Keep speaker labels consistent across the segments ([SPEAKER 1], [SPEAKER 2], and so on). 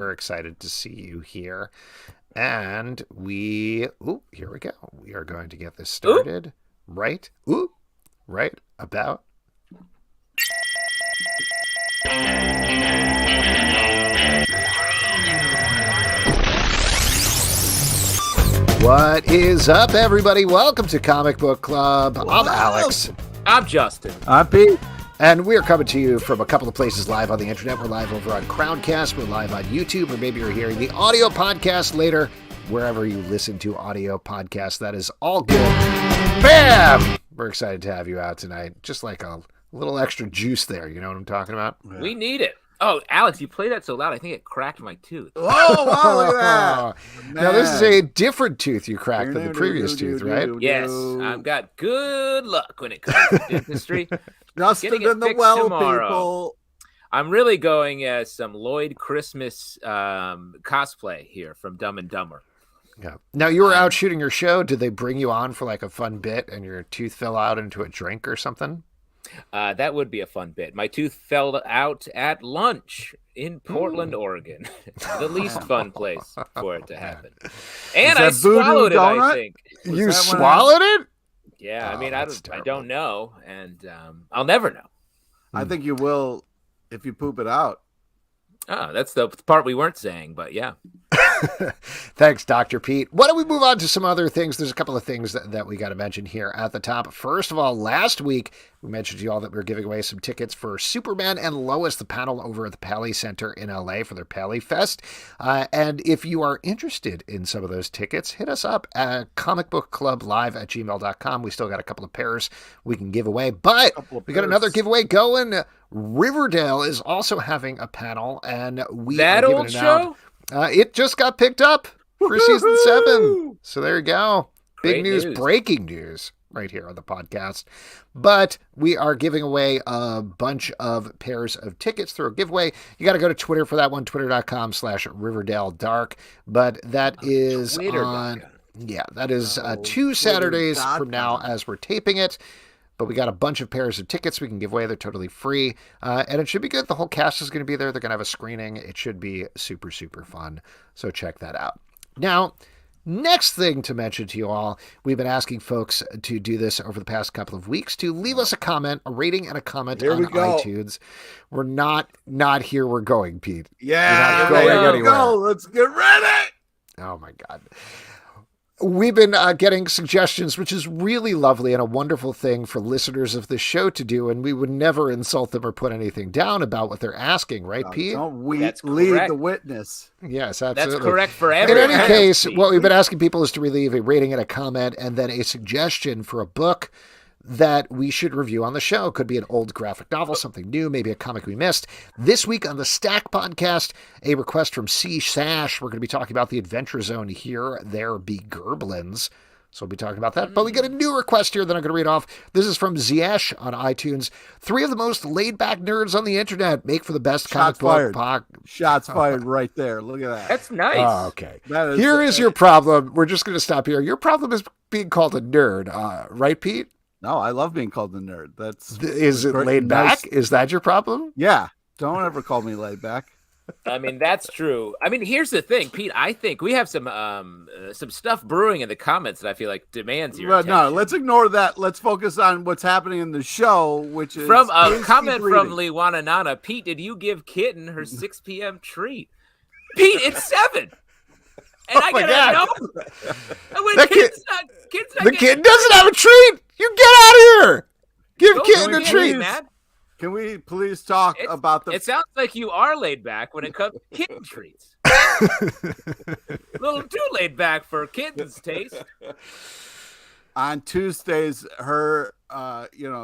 [SPEAKER 1] We're excited to see you here. And here we go. We are going to get this started right about. What is up, everybody? Welcome to Comic Book Club. I'm Alex.
[SPEAKER 2] I'm Justin.
[SPEAKER 3] I'm Pete.
[SPEAKER 1] And we're coming to you from a couple of places live on the internet. We're live over on Crowncast. We're live on YouTube, or maybe you're hearing the audio podcast later, wherever you listen to audio podcasts. That is all good. Bam! We're excited to have you out tonight. Just like a little extra juice there. You know what I'm talking about?
[SPEAKER 2] Yeah. We need it. Oh, Alex, you play that so loud, I think it cracked my tooth.
[SPEAKER 3] Oh, wow, look at that.
[SPEAKER 1] Now, this is a different tooth you cracked than the previous tooth, right?
[SPEAKER 2] Yes, I've got good luck when it comes to dentistry.
[SPEAKER 3] Justin and the well tomorrow. People.
[SPEAKER 2] I'm really going as some Lloyd Christmas cosplay here from Dumb and Dumber.
[SPEAKER 1] Yeah. Now, you were out shooting your show. Did they bring you on for like a fun bit and your tooth fell out into a drink or something?
[SPEAKER 2] That would be a fun bit. My tooth fell out at lunch in Portland, Oregon. The least fun place for it to happen. And I swallowed it, I think.
[SPEAKER 1] You swallowed it?
[SPEAKER 2] Yeah, I mean, I don't know, and I'll never know.
[SPEAKER 3] I think you will if you poop it out.
[SPEAKER 2] Oh, that's the part we weren't saying, but yeah.
[SPEAKER 1] Thanks, Dr. Pete. Why don't we move on to some other things? There's a couple of things that we got to mention here at the top. First of all, last week, we mentioned to you all that we were giving away some tickets for Superman and Lois, the panel over at the Pally Center in LA for their Pally Fest. And if you are interested in some of those tickets, hit us up at comicbookclublive@gmail.com. We still got a couple of pairs we can give away, but we got another giveaway going. Riverdale is also having a panel, and we
[SPEAKER 2] are giving it out.
[SPEAKER 1] It just got picked up for season 7. So there you go. Big news, breaking news right here on the podcast. But we are giving away a bunch of pairs of tickets through a giveaway. You got to go to Twitter for that one, twitter.com/RiverdaleDark. But that is that is 2 Saturdays from now as we're taping it. But we got a bunch of pairs of tickets we can give away. They're totally free. And it should be good. The whole cast is going to be there. They're going to have a screening. It should be super, super fun. So check that out. Now, next thing to mention to you all, we've been asking folks to do this over the past couple of weeks, to leave us a comment, a rating and a comment on iTunes. We're not here. We're going, Pete.
[SPEAKER 3] Yeah, go. Let's get ready.
[SPEAKER 1] Oh, my God. We've been getting suggestions, which is really lovely and a wonderful thing for listeners of the show to do, and we would never insult them or put anything down about what they're asking, right, Pete?
[SPEAKER 3] Don't we lead the witness.
[SPEAKER 1] Yes, absolutely.
[SPEAKER 2] That's correct for everyone.
[SPEAKER 1] In any case, what we've been asking people is to leave a rating and a comment, and then a suggestion for a book that we should review on the show. Could be an old graphic novel, something new, maybe a comic we missed. This week on the Stack Podcast, a request from C. Sash. We're going to be talking about the Adventure Zone Here, There Be Gerblins. So we'll be talking about that. But we get a new request here that I'm going to read off. This is from Ziesh on iTunes. 3 of the most laid-back nerds on the internet make for the best comic book podcast.
[SPEAKER 3] Shots fired right there. Look at that.
[SPEAKER 2] That's nice.
[SPEAKER 1] Oh, okay. Here is your problem. We're just going to stop here. Your problem is being called a nerd. Right, Pete?
[SPEAKER 3] No, I love being called a nerd.
[SPEAKER 1] Is it laid back? Is that your problem?
[SPEAKER 3] Yeah. Don't ever call me laid back.
[SPEAKER 2] I mean, that's true. I mean, here's the thing, Pete. I think we have some stuff brewing in the comments that I feel like demands your attention.
[SPEAKER 3] No, let's ignore that. Let's focus on what's happening in the show, which is
[SPEAKER 2] from a comment from Liwana Nana. Pete, did you give Kitten her 6 p.m. treat? Pete, it's 7. And I gotta know.
[SPEAKER 1] The kid doesn't have a treat. You get out of here. Give Kitten a treat.
[SPEAKER 3] Can we please talk about the...
[SPEAKER 2] It sounds like you are laid back when it comes to kitten treats. A little too laid back for Kitten's taste.
[SPEAKER 3] On Tuesdays, her,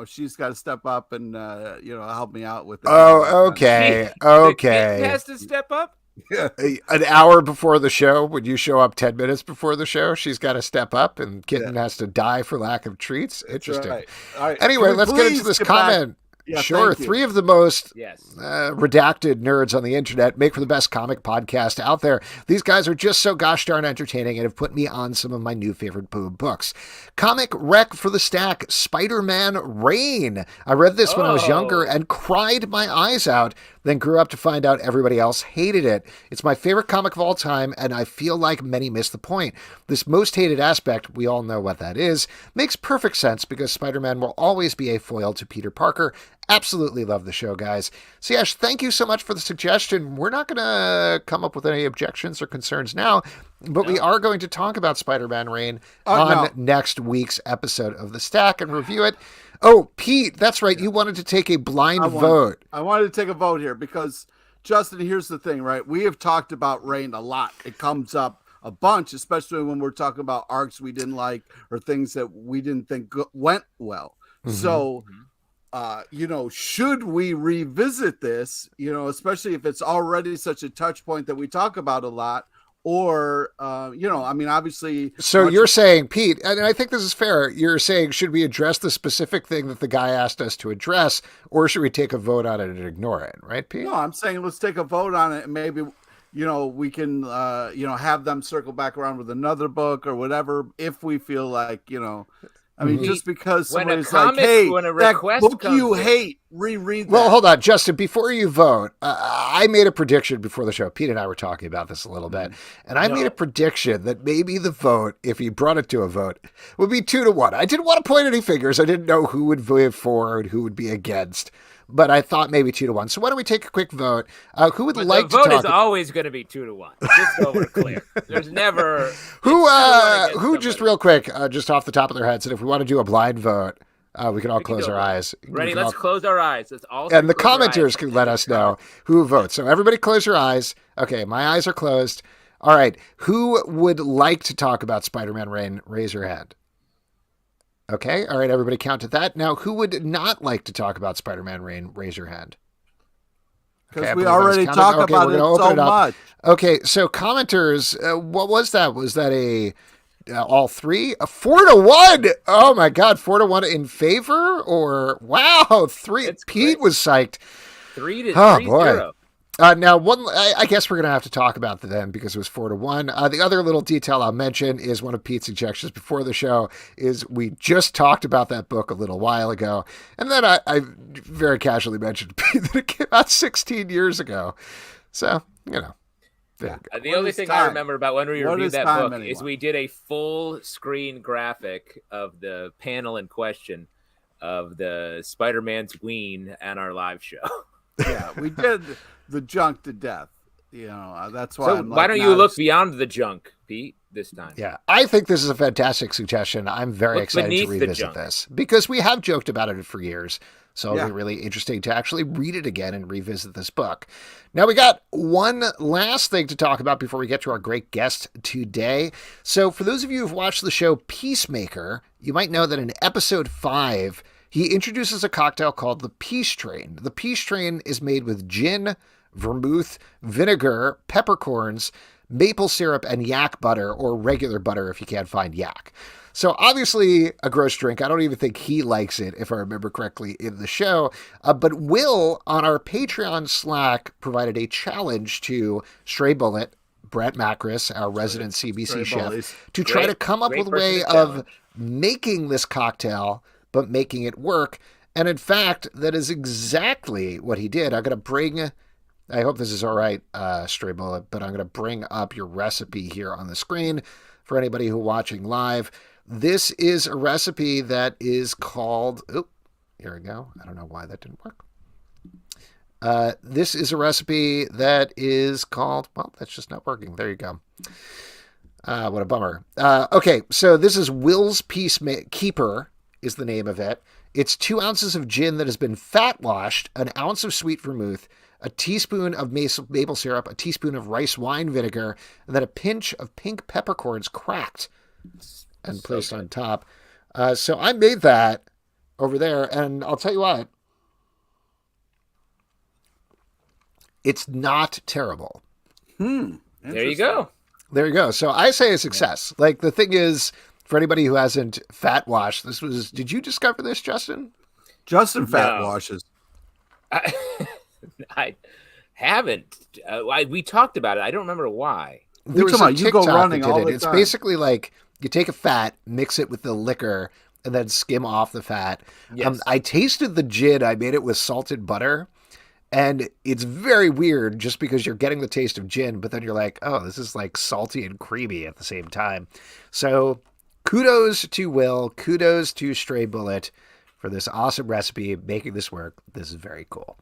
[SPEAKER 3] she's got to step up and, help me out with it.
[SPEAKER 1] Oh, okay.
[SPEAKER 2] The kitten has to step up?
[SPEAKER 3] Yeah.
[SPEAKER 1] An hour before the show, when you show up 10 minutes before the show, she's got to step up and Kitten has to die for lack of treats. Interesting.
[SPEAKER 3] Right. All right.
[SPEAKER 1] Anyway, let's get into this comment.
[SPEAKER 3] Yeah,
[SPEAKER 1] sure. Three of the most
[SPEAKER 2] yes.
[SPEAKER 1] redacted nerds on the internet make for the best comic podcast out there. These guys are just so gosh darn entertaining and have put me on some of my new favorite books. Comic rec for the stack, Spider-Man Reign. I read this when I was younger and cried my eyes out, then grew up to find out everybody else hated it. It's my favorite comic of all time, and I feel like many miss the point. This most hated aspect, we all know what that is, makes perfect sense because Spider-Man will always be a foil to Peter Parker. Absolutely love the show, guys. So, Yash, thank you so much for the suggestion. We're not going to come up with any objections or concerns now, but we are going to talk about Spider-Man Reign on next week's episode of The Stack and review it. Oh, Pete, that's right. You wanted to take a blind vote.
[SPEAKER 3] I wanted to take a vote here because, Justin, here's the thing, right? We have talked about Reign a lot. It comes up a bunch, especially when we're talking about arcs we didn't like or things that we didn't think went well. Mm-hmm. So... should we revisit this, especially if it's already such a touch point that we talk about a lot, or, obviously.
[SPEAKER 1] So you're saying, Pete, and I think this is fair. You're saying, should we address the specific thing that the guy asked us to address, or should we take a vote on it and ignore it? Right, Pete?
[SPEAKER 3] No, I'm saying let's take a vote on it and maybe, we can, have them circle back around with another book or whatever, if we feel like, just because somebody's like, hey, that book you hate, reread that.
[SPEAKER 1] Well, hold on, Justin, before you vote, I made a prediction before the show. Pete and I were talking about this a little bit, and I made a prediction that maybe the vote, if he brought it to a vote, would be 2-1. I didn't want to point any fingers. I didn't know who would vote for and who would be against. But I thought maybe 2-1. So why don't we take a quick vote? Who would like to talk?
[SPEAKER 2] The vote is always going to be 2-1. Just so we're clear. There's never
[SPEAKER 1] who just real quick, just off the top of their heads, and if we want to do a blind vote, we can all close our eyes.
[SPEAKER 2] Ready? Let's close our eyes.
[SPEAKER 1] And the commenters can let us know who votes. So everybody close your eyes. Okay, my eyes are closed. All right. Who would like to talk about Spider-Man Reign? Raise your hand. Okay, all right, everybody counted that. Now, who would not like to talk about Spider-Man Reign? Raise your hand.
[SPEAKER 3] Because we already talk about it so much.
[SPEAKER 1] Okay, so commenters, what was that? Was that all three? 4-1! Oh my God, 4-1 in favor? Or, wow, 3. That's Pete great. Was psyched.
[SPEAKER 2] 3-0.
[SPEAKER 1] Now, I guess we're going to have to talk about them because it was 4-1. The other little detail I'll mention is one of Pete's suggestions before the show is we just talked about that book a little while ago. And then I very casually mentioned Pete that it came out 16 years ago. So,
[SPEAKER 2] Yeah. The only thing I remember about when we reviewed that book is we did a full screen graphic of the panel in question of the Spider-Man's Ween at our live show.
[SPEAKER 3] Yeah, we did the junk to death. That's why.
[SPEAKER 2] So why don't you look beyond the junk, Pete, this time?
[SPEAKER 1] Yeah, I think this is a fantastic suggestion. I'm very excited to revisit this because we have joked about it for years. So it'll be really interesting to actually read it again and revisit this book. Now, we got one last thing to talk about before we get to our great guest today. So for those of you who've watched the show Peacemaker, you might know that in episode 5, he introduces a cocktail called the Peace Train. The Peace Train is made with gin, vermouth, vinegar, peppercorns, maple syrup, and yak butter, or regular butter if you can't find yak. So obviously a gross drink. I don't even think he likes it, if I remember correctly in the show. But Will, on our Patreon Slack, provided a challenge to Stray Bullet, Brett Macris, our resident CBC chef, to try to come up with a way of making this cocktail, but making it work. And in fact, that is exactly what he did. I'm going to bring, I hope this is all right, Stray Bullet, but I'm going to bring up your recipe here on the screen for anybody who's watching live. This is a recipe that is called, here we go. I don't know why that didn't work. This is a recipe that is called, well, that's just not working. There you go. What a bummer. Okay, so this is Will's Peacekeeper is the name of it. It's 2 ounces of gin that has been fat washed, an ounce of sweet vermouth, a teaspoon of maple syrup, a teaspoon of rice wine vinegar, and then a pinch of pink peppercorns cracked and placed on top. So I made that over there, and I'll tell you what, it's not terrible.
[SPEAKER 2] There you go.
[SPEAKER 1] There you go. So I say a success. Yeah. Like, the thing is, for anybody who hasn't fat washed, did you discover this, Justin?
[SPEAKER 3] Justin fat washes.
[SPEAKER 2] I haven't. We talked about it. I don't remember why.
[SPEAKER 1] There was a TikTok go running that did it. It's basically like you take a fat, mix it with the liquor, and then skim off the fat. Yes. I tasted the gin. I made it with salted butter. And it's very weird just because you're getting the taste of gin, but then you're like, oh, this is like salty and creamy at the same time. So kudos to Will, kudos to Stray Bullet for this awesome recipe, making this work. This is very cool.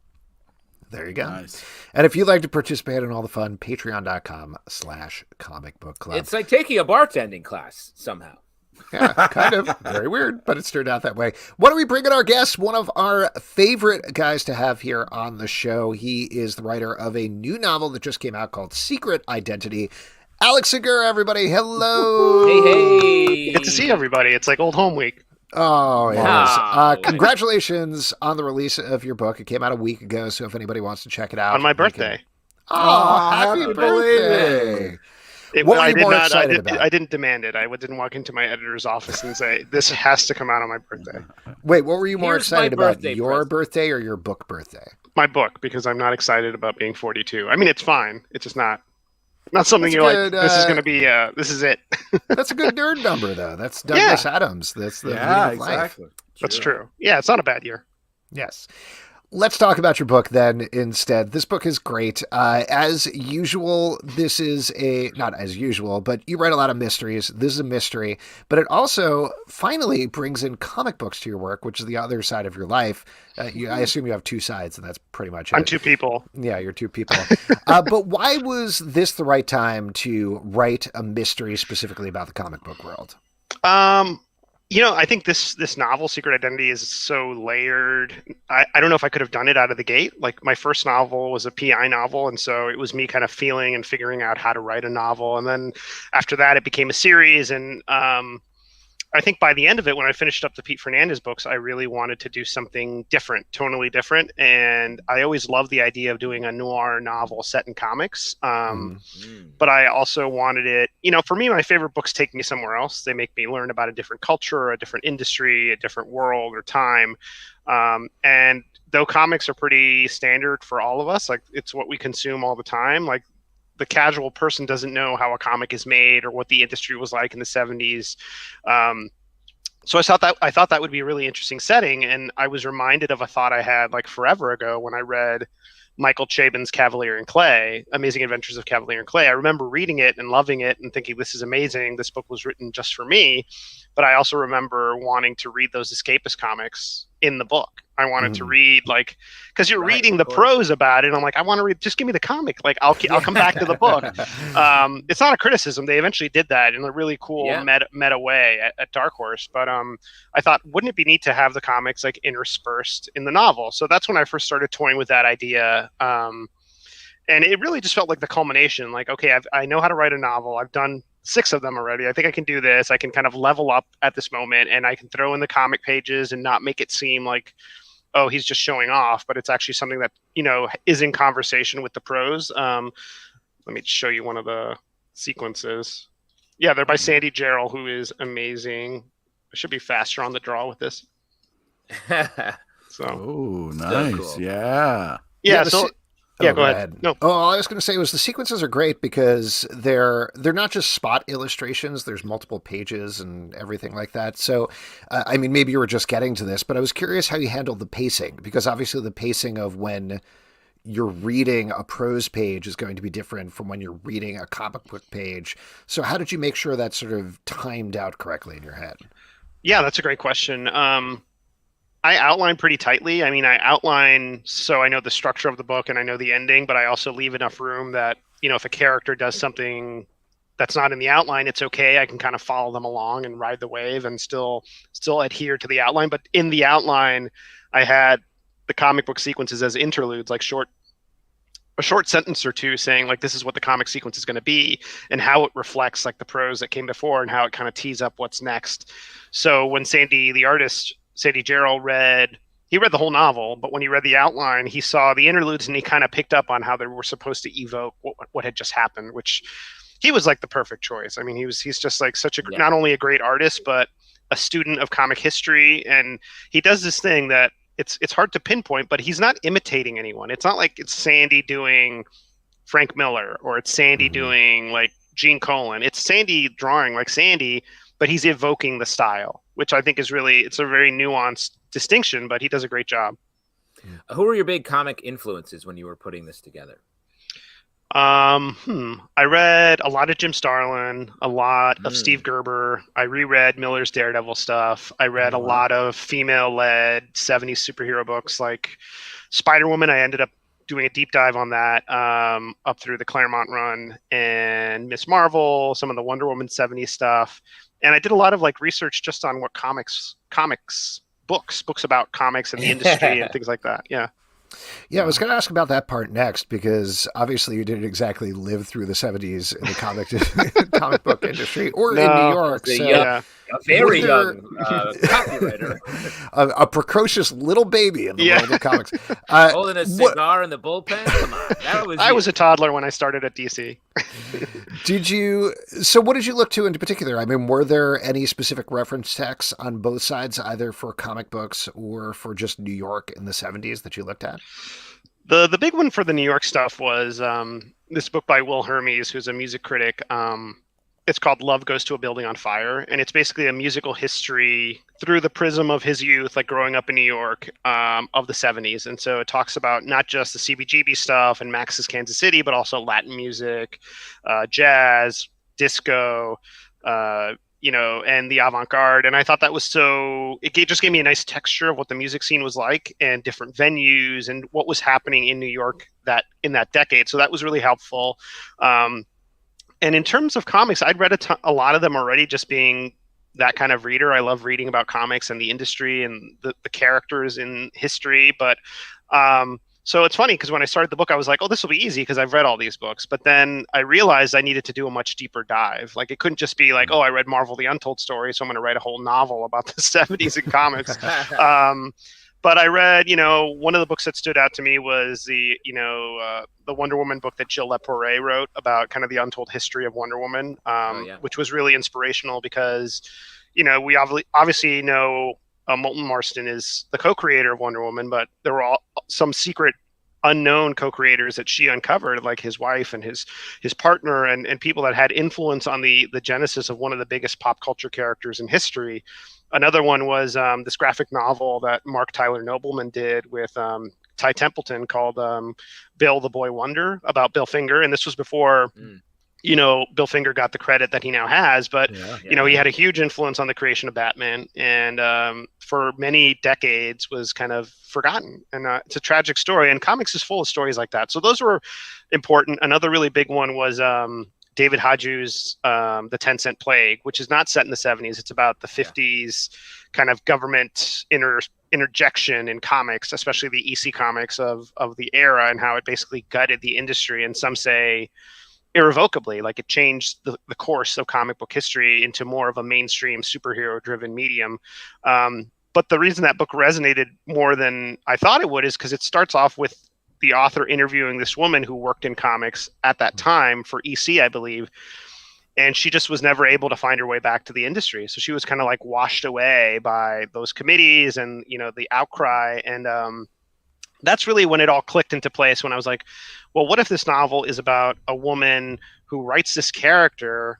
[SPEAKER 1] There you go. Nice. And if you'd like to participate in all the fun, patreon.com/comicbookclub.
[SPEAKER 2] It's like taking a bartending class somehow.
[SPEAKER 1] Yeah, kind of. Very weird, but it's turned out that way. Why don't we bring in our guest, one of our favorite guys to have here on the show. He is the writer of a new novel that just came out called Secret Identity. Alex Segura, everybody. Hello.
[SPEAKER 2] Hey.
[SPEAKER 4] Good to see everybody. It's like old home week.
[SPEAKER 1] Oh, it is. Congratulations on the release of your book. It came out a week ago, so if anybody wants to check it out.
[SPEAKER 4] On my birthday.
[SPEAKER 1] Happy birthday.
[SPEAKER 4] I didn't demand it. I didn't walk into my editor's office and say, this has to come out on my birthday.
[SPEAKER 1] Wait, what were you more excited about, your birthday or your book birthday?
[SPEAKER 4] My book, because I'm not excited about being 42. I mean, it's fine. It's just not something you're like, this is going to be, this is it.
[SPEAKER 1] That's a good nerd number, though. That's Douglas Adams. That's the meaning of life.
[SPEAKER 4] That's true. Yeah, it's not a bad year.
[SPEAKER 1] Yes. Let's talk about your book then instead. This book is great. As usual, this is not as usual, but you write a lot of mysteries. This is a mystery, but it also finally brings in comic books to your work, which is the other side of your life. I assume you have two sides, and that's pretty much it.
[SPEAKER 4] I'm two people.
[SPEAKER 1] Yeah, you're two people. But why was this the right time to write a mystery specifically about the comic book world?
[SPEAKER 4] I think this novel, Secret Identity, is so layered. I don't know if I could have done it out of the gate. Like, my first novel was a PI novel, and so it was me kind of feeling and figuring out how to write a novel. And then after that, it became a series. And I think by the end of it, when I finished up the Pete Fernandez books, I really wanted to do something different, tonally different. And I always loved the idea of doing a noir novel set in comics. But I also wanted it, for me, my favorite books take me somewhere else. They make me learn about a different culture, a different industry, a different world or time. And though comics are pretty standard for all of us, like, it's what we consume all the time, like, the casual person doesn't know how a comic is made or what the industry was like in the 70s. So I thought that would be a really interesting setting. And I was reminded of a thought I had like forever ago when I read Michael Chabon's Cavalier and Clay, Amazing Adventures of Cavalier and Clay. I remember reading it and loving it and thinking, this is amazing. This book was written just for me. But I also remember wanting to read those escapist comics in the book. I wanted to read, like, because you're reading the prose about it. I'm like, I want to read, just give me the comic. Like, I'll come back to the book. It's not a criticism. They eventually did that in a really cool meta way at Dark Horse. But I thought, wouldn't it be neat to have the comics like interspersed in the novel? So that's when I first started toying with that idea. And it really just felt like the culmination. Like, okay, I know how to write a novel. I've done 6 of them already. I think I can do this. I can kind of level up at this moment, and I can throw in the comic pages and not make it seem like, oh, he's just showing off, but it's actually something that, is in conversation with the prose. Let me show you one of the sequences. Yeah, they're by Sandy Jarrell, who is amazing. I should be faster on the draw with this.
[SPEAKER 3] Oh, nice. Cool. Yeah.
[SPEAKER 4] Yeah, go ahead. No.
[SPEAKER 1] All I was going to say was the sequences are great because they're not just spot illustrations. There's multiple pages and everything like that. So, I mean, maybe you were just getting to this, but I was curious how you handled the pacing, because obviously the pacing of when you're reading a prose page is going to be different from when you're reading a comic book page. So how did you make sure that sort of timed out correctly in your head?
[SPEAKER 4] Yeah, that's a great question. I outline pretty tightly. I mean, I outline so I know the structure of the book and I know the ending, but I also leave enough room that, if a character does something that's not in the outline, it's okay. I can kind of follow them along and ride the wave and still adhere to the outline. But in the outline, I had the comic book sequences as interludes, like a short sentence or two saying, like, this is what the comic sequence is going to be and how it reflects like the prose that came before and how it kind of tees up what's next. So when Sandy, the artist, Sandy Jarrell read the whole novel, but when he read the outline, he saw the interludes and he kind of picked up on how they were supposed to evoke what had just happened, which he was like the perfect choice. I mean, he's just like such a, not only a great artist, but a student of comic history. And he does this thing that it's hard to pinpoint, but he's not imitating anyone. It's not like it's Sandy doing Frank Miller or it's Sandy doing like Gene Colan. It's Sandy drawing like Sandy, but he's evoking the style, which I think is it's a very nuanced distinction, but he does a great job.
[SPEAKER 2] Who were your big comic influences when you were putting this together?
[SPEAKER 4] I read a lot of Jim Starlin, a lot of Steve Gerber. I reread Miller's Daredevil stuff. I read a lot of female-led 70s superhero books like Spider-Woman. I ended up doing a deep dive on that up through the Claremont run, and Miss Marvel, some of the Wonder Woman 70s stuff. And I did a lot of like research just on what books about comics and the industry and things like that. Yeah.
[SPEAKER 1] Yeah, I was going to ask about that part next, because obviously you didn't exactly live through the 70s in the comic book industry or in New York. So
[SPEAKER 2] a very young copywriter.
[SPEAKER 1] a precocious little baby in the world of comics.
[SPEAKER 2] Holding a cigar in the bullpen? Come on.
[SPEAKER 4] I was a toddler when I started at DC.
[SPEAKER 1] So what did you look to in particular? I mean, were there any specific reference texts on both sides, either for comic books or for just New York in the 70s that you looked at?
[SPEAKER 4] The big one for the New York stuff was this book by Will Hermes, who's a music critic. It's called Love Goes to a Building on Fire, and it's basically a musical history through the prism of his youth, like growing up in New York, of the 70s. And so it talks about not just the CBGB stuff and Max's Kansas City, but also Latin music, jazz, disco, and the avant-garde. And I thought that was it just gave me a nice texture of what the music scene was like and different venues and what was happening in New York in that decade. So that was really helpful. And in terms of comics, I'd read a lot of them already, just being that kind of reader. I love reading about comics and the industry and the characters in history. But so it's funny because when I started the book, I was like, oh, this will be easy because I've read all these books. But then I realized I needed to do a much deeper dive. Like, it couldn't just be like, oh, I read Marvel the Untold Story, so I'm going to write a whole novel about the 70s in comics. But I read, one of the books that stood out to me was the Wonder Woman book that Jill Lepore wrote about kind of the untold history of Wonder Woman, which was really inspirational because, we obviously know Moulton Marston is the co-creator of Wonder Woman, but there were some secret unknown co-creators that she uncovered, like his wife and his partner and people that had influence on the genesis of one of the biggest pop culture characters in history. Another one was this graphic novel that Mark Tyler Nobleman did with Ty Templeton called Bill the Boy Wonder, about Bill Finger. And this was before, Bill Finger got the credit that he now has. But, he had a huge influence on the creation of Batman. And for many decades was kind of forgotten. And it's a tragic story. And comics is full of stories like that. So those were important. Another really big one was David Haju's The Tencent Plague, which is not set in the 70s. It's about the 50s kind of government interjection in comics, especially the EC comics of the era, and how it basically gutted the industry. And some say irrevocably, like it changed the course of comic book history into more of a mainstream superhero-driven medium. But the reason that book resonated more than I thought it would is because it starts off with the author interviewing this woman who worked in comics at that time for EC, I believe. And she just was never able to find her way back to the industry. So she was kind of like washed away by those committees and, the outcry. And that's really when it all clicked into place, when I was like, well, what if this novel is about a woman who writes this character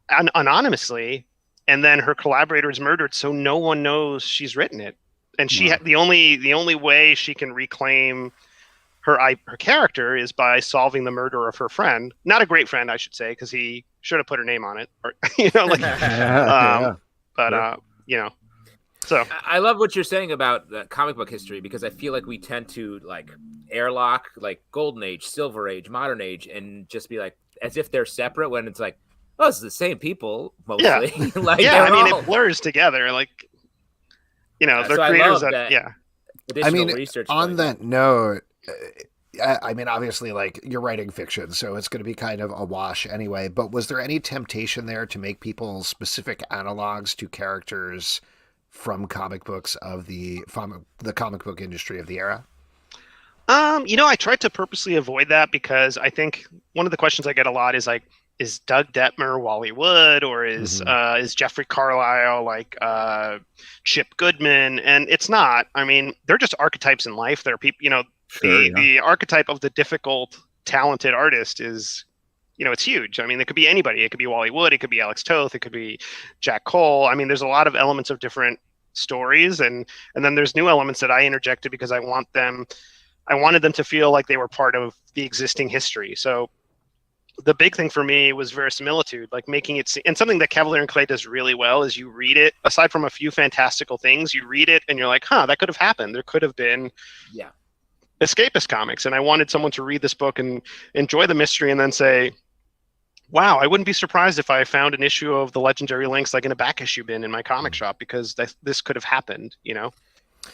[SPEAKER 4] anonymously, and then her collaborator is murdered, so no one knows she's written it. And she the only way she can reclaim her character is by solving the murder of her friend. Not a great friend, I should say, because he should have put her name on it. Or, So
[SPEAKER 2] I love what you're saying about the comic book history, because I feel like we tend to like airlock like Golden Age, Silver Age, Modern Age, and just be like as if they're separate, when it's like, oh, it's the same people mostly.
[SPEAKER 4] Yeah. It blurs together. Like, they're creators
[SPEAKER 1] research on that note, obviously, like, you're writing fiction, so it's going to be kind of a wash anyway, but was there any temptation there to make people specific analogs to characters from comic books of the comic book industry of the era?
[SPEAKER 4] I tried to purposely avoid that because I think one of the questions I get a lot is like, is Doug Detmer Wally Wood, or is Jeffrey Carlisle like Chip Goodman? And it's not. I mean, they're just archetypes in life. They're people. The archetype of the difficult, talented artist is, it's huge. I mean, it could be anybody. It could be Wally Wood. It could be Alex Toth. It could be Jack Cole. I mean, there's a lot of elements of different stories, and then there's new elements that I interjected because I wanted them to feel like they were part of the existing history. So the big thing for me was verisimilitude, like making it, and something that Cavalier and Clay does really well is you read it, aside from a few fantastical things, you read it and you're like, that could have happened. There could have been escapist comics. And I wanted someone to read this book and enjoy the mystery and then say, wow, I wouldn't be surprised if I found an issue of the Legendary Lynx like in a back issue bin in my comic shop, because this could have happened,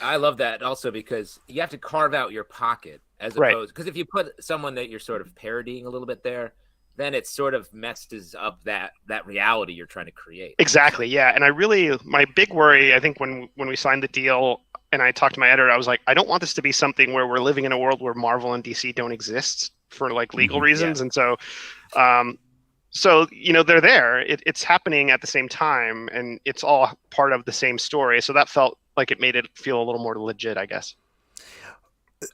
[SPEAKER 2] I love that also because you have to carve out your pocket as opposed, because if you put someone that you're sort of parodying a little bit there, then it sort of messes up that reality you're trying to create.
[SPEAKER 4] Exactly. Yeah. And my big worry, I think when we signed the deal and I talked to my editor, I was like, I don't want this to be something where we're living in a world where Marvel and DC don't exist for like legal reasons. Yeah. And so, they're there, it's happening at the same time and it's all part of the same story. So that felt like it made it feel a little more legit, I guess.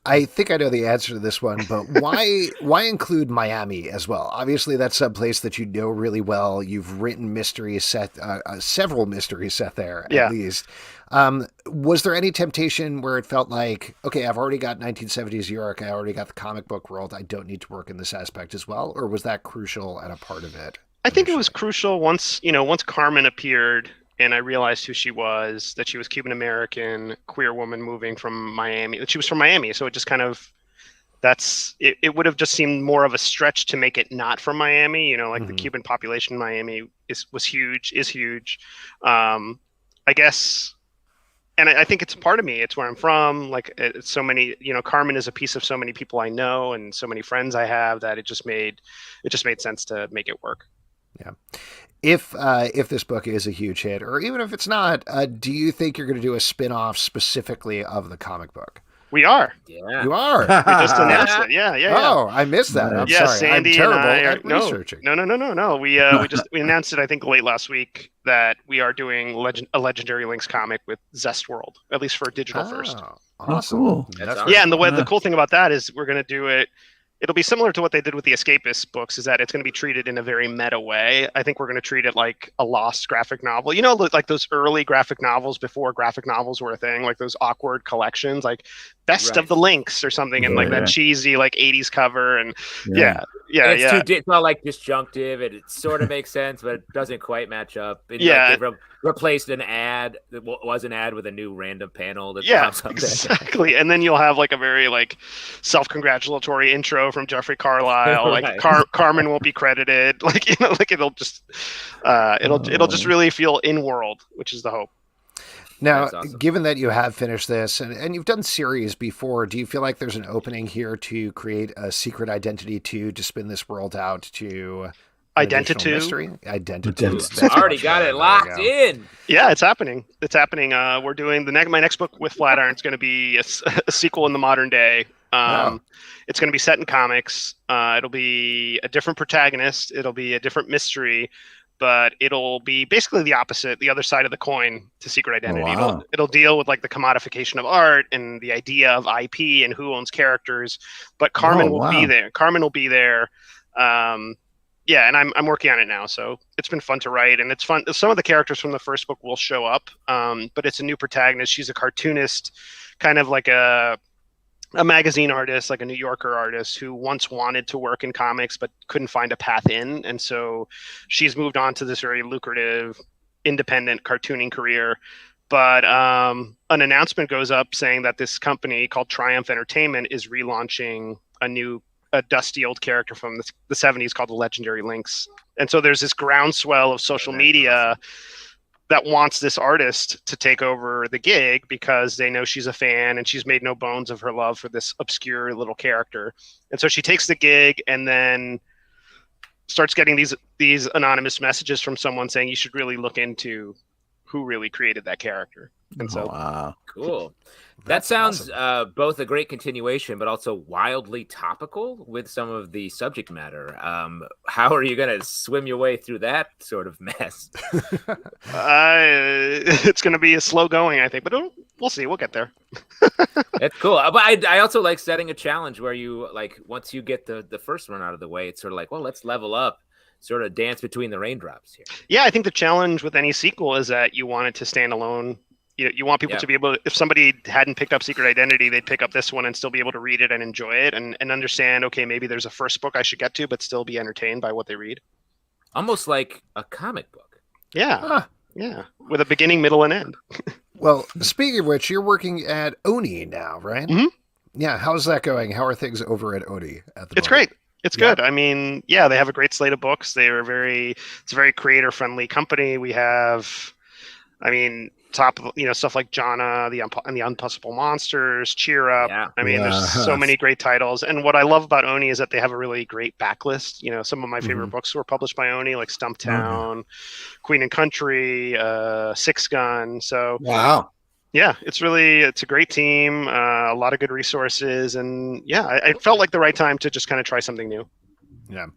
[SPEAKER 1] I think I know the answer to this one, but why include Miami as well? Obviously, that's some place that you know really well. You've written mysteries set, several mysteries set there, at least. Was there any temptation where it felt like, okay, I've already got 1970s York, I already got the comic book world, I don't need to work in this aspect as well? Or was that crucial and a part of it?
[SPEAKER 4] I think it was crucial once Carmen appeared. And I realized who she was, that she was Cuban-American, queer woman moving from Miami, that she was from Miami. So it just kind of, it would have just seemed more of a stretch to make it not from Miami. The Cuban population in Miami is huge. I guess, and I think it's a part of me. It's where I'm from. Like it's so many, Carmen is a piece of so many people I know and so many friends I have that it just made sense to make it work.
[SPEAKER 1] Yeah. If this book is a huge hit, or even if it's not, do you think you're going to do a spin-off specifically of the comic book?
[SPEAKER 4] We are.
[SPEAKER 1] Yeah. You are.
[SPEAKER 4] We just announced it. Yeah.
[SPEAKER 1] Oh, I missed that. I'm sorry.
[SPEAKER 4] Sandy
[SPEAKER 1] I'm terrible
[SPEAKER 4] and I
[SPEAKER 1] at researching.
[SPEAKER 4] No. We announced it, I think, late last week that we are doing a Legendary Lynx comic with Zest World, at least for digital first.
[SPEAKER 1] Awesome.
[SPEAKER 3] Cool.
[SPEAKER 1] That's
[SPEAKER 4] awesome. Yeah, and the cool thing about that is we're going to do it. It'll be similar to what they did with the Escapist books, is that it's going to be treated in a very meta way. I think we're going to treat it like a lost graphic novel. Like those early graphic novels before graphic novels were a thing, like those awkward collections, like Best of the Lynx or something, and like that cheesy like 80s cover. And
[SPEAKER 2] it's not like disjunctive, and it sort of makes sense, but it doesn't quite match up. And, like, they replaced an ad that was an ad with a new random panel that pops up
[SPEAKER 4] exactly. And then you'll have like a very like self-congratulatory intro from Jeffrey Carlisle. Like Carmen won't be credited. Like like it'll just it'll just really feel in world, which is the hope.
[SPEAKER 1] Now, awesome. Given that you have finished this and you've done series before, do you feel like there's an opening here to create a secret Identity 2 to spin this world out to
[SPEAKER 4] Identity
[SPEAKER 1] mystery? Identity.
[SPEAKER 2] Already got it locked in.
[SPEAKER 4] Yeah, it's happening. We're doing my next book with Flatiron. It's going to be a sequel in the modern day. It's going to be set in comics. It'll be a different protagonist. It'll be a different mystery. But it'll be basically the opposite, the other side of the coin to Secret Identity.
[SPEAKER 3] Wow.
[SPEAKER 4] It'll deal with like the commodification of art and the idea of IP and who owns characters. But Carmen will be there. Carmen will be there. And I'm working on it now, so it's been fun to write, and it's fun. Some of the characters from the first book will show up, but it's a new protagonist. She's a cartoonist, kind of like a magazine artist, like a New Yorker artist who once wanted to work in comics but couldn't find a path in. And so she's moved on to this very lucrative, independent cartooning career. But an announcement goes up saying that this company called Triumph Entertainment is relaunching a dusty old character from the 70s called the Legendary Lynx. And so there's this groundswell of social media that wants this artist to take over the gig because they know she's a fan and she's made no bones of her love for this obscure little character. And so she takes the gig and then starts getting these anonymous messages from someone saying you should really look into who really created that character. And so
[SPEAKER 2] cool. That sounds awesome. Both a great continuation, but also wildly topical with some of the subject matter. How are you going to swim your way through that sort of mess?
[SPEAKER 4] It's going to be a slow going, I think, but we'll see. We'll get there.
[SPEAKER 2] That's cool. But I also like setting a challenge where you, like, once you get the first one out of the way, it's sort of like, well, let's level up, sort of dance between the raindrops here.
[SPEAKER 4] Yeah, I think the challenge with any sequel is that you want it to stand alone. You want people to be able to, if somebody hadn't picked up Secret Identity, they'd pick up this one and still be able to read it and enjoy it and understand, okay, maybe there's a first book I should get to, but still be entertained by what they read.
[SPEAKER 2] Almost like a comic book.
[SPEAKER 4] Yeah. Yeah. With a beginning, middle, and end.
[SPEAKER 1] Well, speaking of which, you're working at Oni now, right?
[SPEAKER 4] Mm-hmm.
[SPEAKER 1] Yeah. How's that going? How are things over at Oni at the moment?
[SPEAKER 4] It's great. It's good. I mean, yeah, they have a great slate of books. It's a very creator friendly company. We have, I mean, stuff like Jana, and the Impossible Monsters, Cheer Up.
[SPEAKER 2] Yeah.
[SPEAKER 4] I mean, there's so many great titles. And what I love about Oni is that they have a really great backlist. You know, some of my favorite books were published by Oni, like Stumptown, Queen and Country, Six Gun. So
[SPEAKER 3] wow.
[SPEAKER 4] Yeah, it's a great team, a lot of good resources, and I felt like the right time to just kind of try something new.
[SPEAKER 1] Yeah.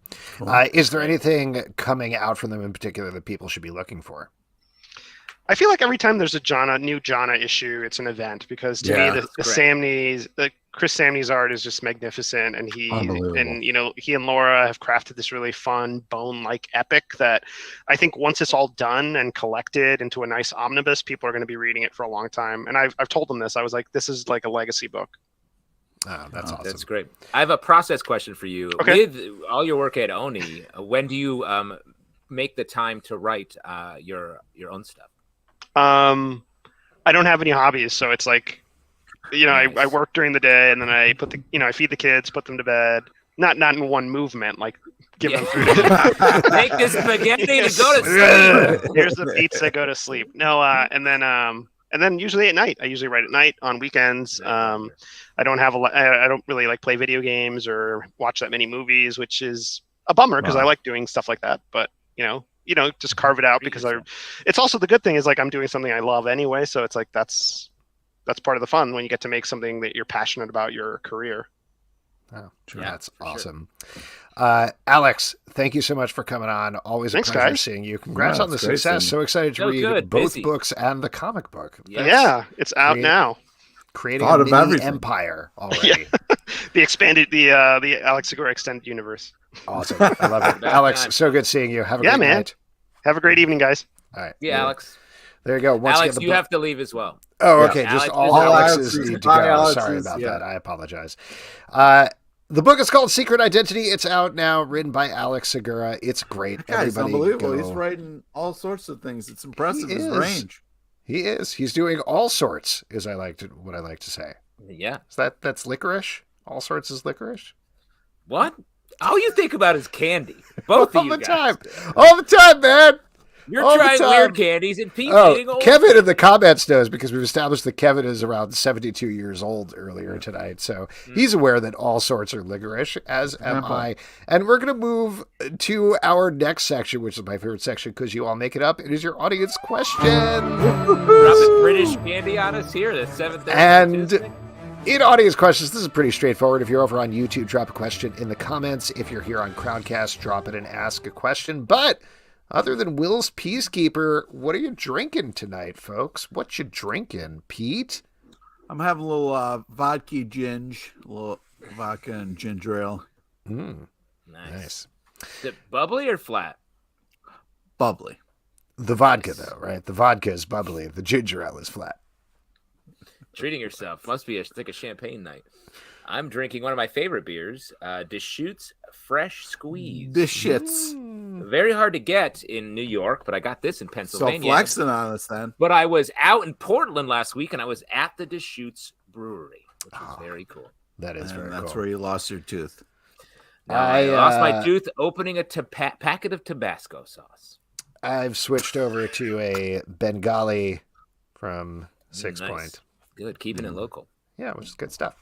[SPEAKER 1] Is there anything coming out from them in particular that people should be looking for?
[SPEAKER 4] I feel like every time there's a new Jana issue, it's an event, because to me, the Chris Samney's art is just magnificent, and he and Laura have crafted this really fun bone-like epic that I think once it's all done and collected into a nice omnibus, people are going to be reading it for a long time. And I've told them this. I was like, this is like a legacy book.
[SPEAKER 1] Oh, that's awesome.
[SPEAKER 2] That's great. I have a process question for you.
[SPEAKER 4] Okay.
[SPEAKER 2] With all your work at Oni, when do you make the time to write your own stuff?
[SPEAKER 4] I don't have any hobbies, so it's like, I work during the day, and then I put I feed the kids, put them to bed. Not in one movement, like give them food.
[SPEAKER 2] Make this spaghetti to go to sleep.
[SPEAKER 4] Here's the pizza, go to sleep. No, and then usually at night. I usually write at night on weekends. I don't really like play video games or watch that many movies, which is a bummer because I like doing stuff like that. But just carve it out, because it's also the good thing is, like, I'm doing something I love anyway. So it's like, that's part of the fun when you get to make something that you're passionate about your career.
[SPEAKER 1] Oh, true. Yeah, that's awesome. Sure. Alex, thank you so much for coming on. Always a pleasure seeing you. Congrats on the success. So excited to read both books and the comic book.
[SPEAKER 4] Yes. Yeah, it's out now.
[SPEAKER 1] Creating a mini empire already.
[SPEAKER 4] The Alex Segura extended universe.
[SPEAKER 1] Awesome. I love it. Alex, so good seeing you. Have a great night.
[SPEAKER 4] Have a great evening, guys.
[SPEAKER 1] All right.
[SPEAKER 2] Yeah, Alex.
[SPEAKER 1] There you go.
[SPEAKER 2] Alex, you have to leave as well.
[SPEAKER 1] Oh, okay. Just all Alexes need to go. Sorry about that. I apologize. The book is called Secret Identity. It's out now, written by Alex Segura. It's great.
[SPEAKER 3] He's unbelievable. He's writing all sorts of things. It's impressive, his range.
[SPEAKER 1] He is. He's doing all sorts, what I like to say.
[SPEAKER 2] Yeah.
[SPEAKER 1] That's licorice? All sorts is licorice?
[SPEAKER 2] What? All you think about is candy. Both of you guys.
[SPEAKER 1] All the time, man.
[SPEAKER 2] You're trying weird candies, and Pete's eating old.
[SPEAKER 1] Kevin in the comments knows, because we've established that Kevin is around 72 years old earlier tonight. So he's aware that all sorts are licorice, as am I. And we're going to move to our next section, which is my favorite section, because you all make it up. It is your audience question.
[SPEAKER 2] Dropping British candy on us here, the 7th.
[SPEAKER 1] And in audience questions, this is pretty straightforward. If you're over on YouTube, drop a question in the comments. If you're here on Crowdcast, drop it and ask a question. But other than Will's Peacekeeper, what are you drinking tonight, folks? What you drinking, Pete?
[SPEAKER 3] I'm having a little vodka and ginger ale.
[SPEAKER 2] Nice. Is it bubbly or flat?
[SPEAKER 3] Bubbly.
[SPEAKER 1] The vodka, though, right? The vodka is bubbly. The ginger ale is flat.
[SPEAKER 2] Treating yourself. Must be like a champagne night. I'm drinking one of my favorite beers, Deschutes Fresh Squeeze.
[SPEAKER 3] Deschutes.
[SPEAKER 2] Very hard to get in New York, but I got this in Pennsylvania.
[SPEAKER 3] So flexing on us then.
[SPEAKER 2] But I was out in Portland last week, and I was at the Deschutes Brewery, which was very cool.
[SPEAKER 1] That is very cool.
[SPEAKER 3] That's where you lost your tooth.
[SPEAKER 2] No, I lost my tooth opening a packet of Tabasco sauce.
[SPEAKER 1] I've switched over to a Bengali from Six Point.
[SPEAKER 2] Good, keeping it local.
[SPEAKER 1] Yeah, which is good stuff.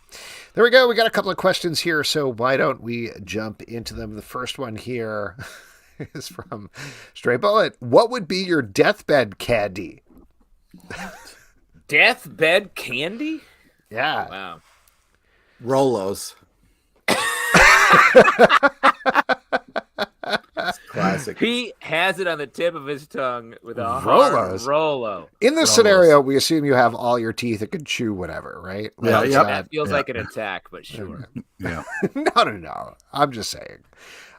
[SPEAKER 1] There we go. We got a couple of questions here, so why don't we jump into them? The first one here is from Stray Bullet. What would be your deathbed candy?
[SPEAKER 2] Deathbed candy?
[SPEAKER 1] Yeah.
[SPEAKER 2] Wow.
[SPEAKER 3] Rolos. Classic.
[SPEAKER 2] He has it on the tip of his tongue with a
[SPEAKER 1] Rolos.
[SPEAKER 2] hard Rolo.
[SPEAKER 1] In this scenario, we assume you have all your teeth that can chew whatever, right?
[SPEAKER 3] Like,
[SPEAKER 2] That feels like an attack, but sure.
[SPEAKER 3] Yeah.
[SPEAKER 1] No. I'm just saying.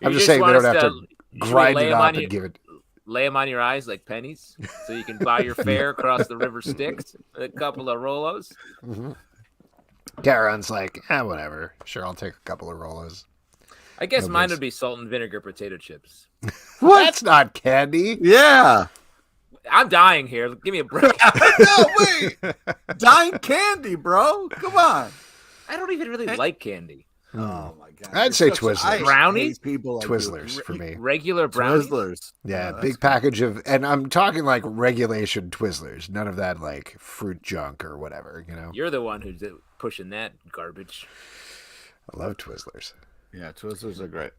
[SPEAKER 1] I'm
[SPEAKER 2] You
[SPEAKER 1] just saying they don't have to
[SPEAKER 2] should
[SPEAKER 1] grind
[SPEAKER 2] we
[SPEAKER 1] it
[SPEAKER 2] lay 'em
[SPEAKER 1] up
[SPEAKER 2] on
[SPEAKER 1] and
[SPEAKER 2] you-
[SPEAKER 1] give it.
[SPEAKER 2] Lay them on your eyes like pennies so you can buy your fare across the river Styx with a couple of Rolos.
[SPEAKER 1] Mm-hmm. Karen's like, whatever. Sure, I'll take a couple of Rolos.
[SPEAKER 2] I guess mine would be salt and vinegar potato chips.
[SPEAKER 1] What? That's not candy.
[SPEAKER 3] Yeah.
[SPEAKER 2] I'm dying here. Give me a break.
[SPEAKER 3] No, wait. Dying candy, bro. Come on.
[SPEAKER 2] I don't even really like candy.
[SPEAKER 3] Oh my god.
[SPEAKER 1] I'd say Twizzlers.
[SPEAKER 2] Brownies?
[SPEAKER 3] People like
[SPEAKER 1] Twizzlers for me.
[SPEAKER 2] Regular brownies?
[SPEAKER 3] Twizzlers.
[SPEAKER 1] Yeah,
[SPEAKER 3] Oh,
[SPEAKER 1] big package of, and I'm talking like regulation Twizzlers. None of that like fruit junk or whatever, you know?
[SPEAKER 2] You're the one who's pushing that garbage.
[SPEAKER 1] I love Twizzlers.
[SPEAKER 3] Yeah, Twizzlers are great.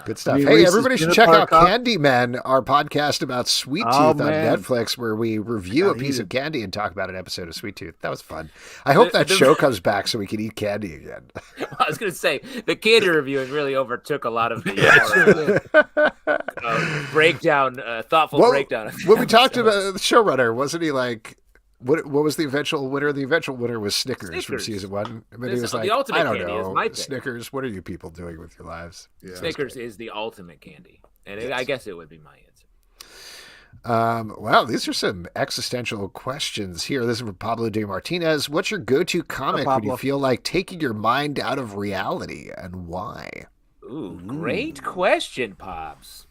[SPEAKER 1] Good stuff.
[SPEAKER 3] mean,
[SPEAKER 1] Hey,
[SPEAKER 3] Reese's
[SPEAKER 1] everybody should
[SPEAKER 3] peanut
[SPEAKER 1] check
[SPEAKER 3] butter
[SPEAKER 1] out
[SPEAKER 3] cup?
[SPEAKER 1] Candyman, our podcast about Sweet Tooth
[SPEAKER 3] Oh,
[SPEAKER 1] on
[SPEAKER 3] man.
[SPEAKER 1] Netflix, where we review
[SPEAKER 3] Yeah,
[SPEAKER 1] a piece
[SPEAKER 3] he
[SPEAKER 1] of candy and talk about an episode of Sweet Tooth. That was fun. I hope that show comes back so we can eat candy again.
[SPEAKER 2] I was going to say, the candy reviewing really overtook a lot of the breakdown, thoughtful breakdown. Of
[SPEAKER 1] When we talked about the showrunner, wasn't he like, what was the eventual winner? The eventual winner was Snickers from season 1. I mean, he was
[SPEAKER 2] The
[SPEAKER 1] like,
[SPEAKER 2] ultimate
[SPEAKER 1] I don't
[SPEAKER 2] candy is
[SPEAKER 1] know,
[SPEAKER 2] my pick.
[SPEAKER 1] Snickers, what are you people doing with your lives?
[SPEAKER 3] Yeah.
[SPEAKER 2] Snickers is the ultimate candy. And I guess it would be my answer.
[SPEAKER 1] Wow, these are some existential questions here. This is from Pablo De Martinez. What's your go-to comic when you feel like taking your mind out of reality, and why?
[SPEAKER 2] Ooh, great question, Pops.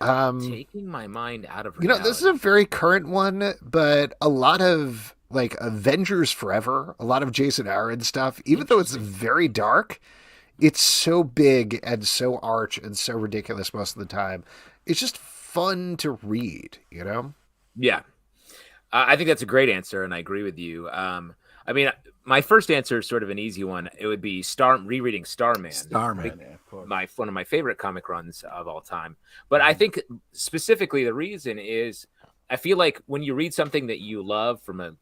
[SPEAKER 2] Taking my mind out of reality.
[SPEAKER 1] This is a very current one, but a lot of like Avengers Forever, a lot of Jason Aaron stuff, even though it's very dark, it's so big and so arch and so ridiculous most of the time. It's just fun to read, you know?
[SPEAKER 2] Yeah. I think that's a great answer, and I agree with you. I mean, my first answer is sort of an easy one. It would be rereading Starman.
[SPEAKER 3] Starman, yeah, of course.
[SPEAKER 2] One of my favorite comic runs of all time. But I think specifically the reason is I feel like when you read something that you love from a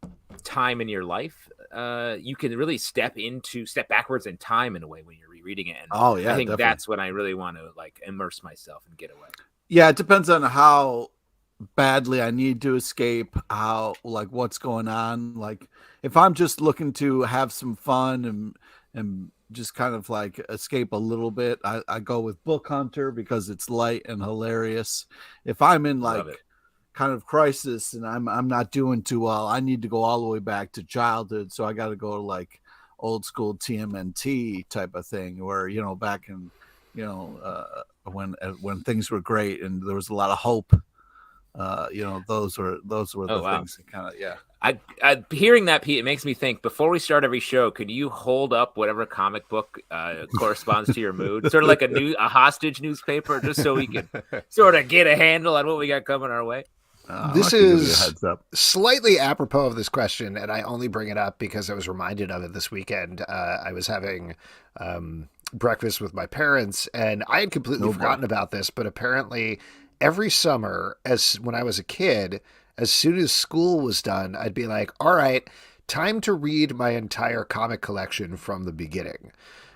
[SPEAKER 2] time in your life, you can really step backwards in time in a way when you're rereading it. And
[SPEAKER 3] Oh, yeah,
[SPEAKER 2] I think
[SPEAKER 3] definitely.
[SPEAKER 2] that's when I really want to like immerse myself and get away.
[SPEAKER 3] Yeah, it depends on how badly I need to escape, what's going on. Like if I'm just looking to have some fun and just kind of like escape a little bit, I go with Book Hunter because it's light and hilarious. If I'm in like kind of crisis and I'm not doing too well, I need to go all the way back to childhood. So I got to go to like old school TMNT type of thing where, back in, when things were great and there was a lot of hope. Those were the things that kind of, yeah.
[SPEAKER 2] I hearing that, Pete, it makes me think, before we start every show, could you hold up whatever comic book corresponds to your mood? Sort of like a hostage newspaper, just so we can sort of get a handle on what we got coming our way.
[SPEAKER 1] This is slightly apropos of this question, and I only bring it up because I was reminded of it this weekend. I was having breakfast with my parents, and I had completely forgotten about this, but apparently every summer, when I was a kid, as soon as school was done, I'd be like, all right, time to read my entire comic collection from the beginning.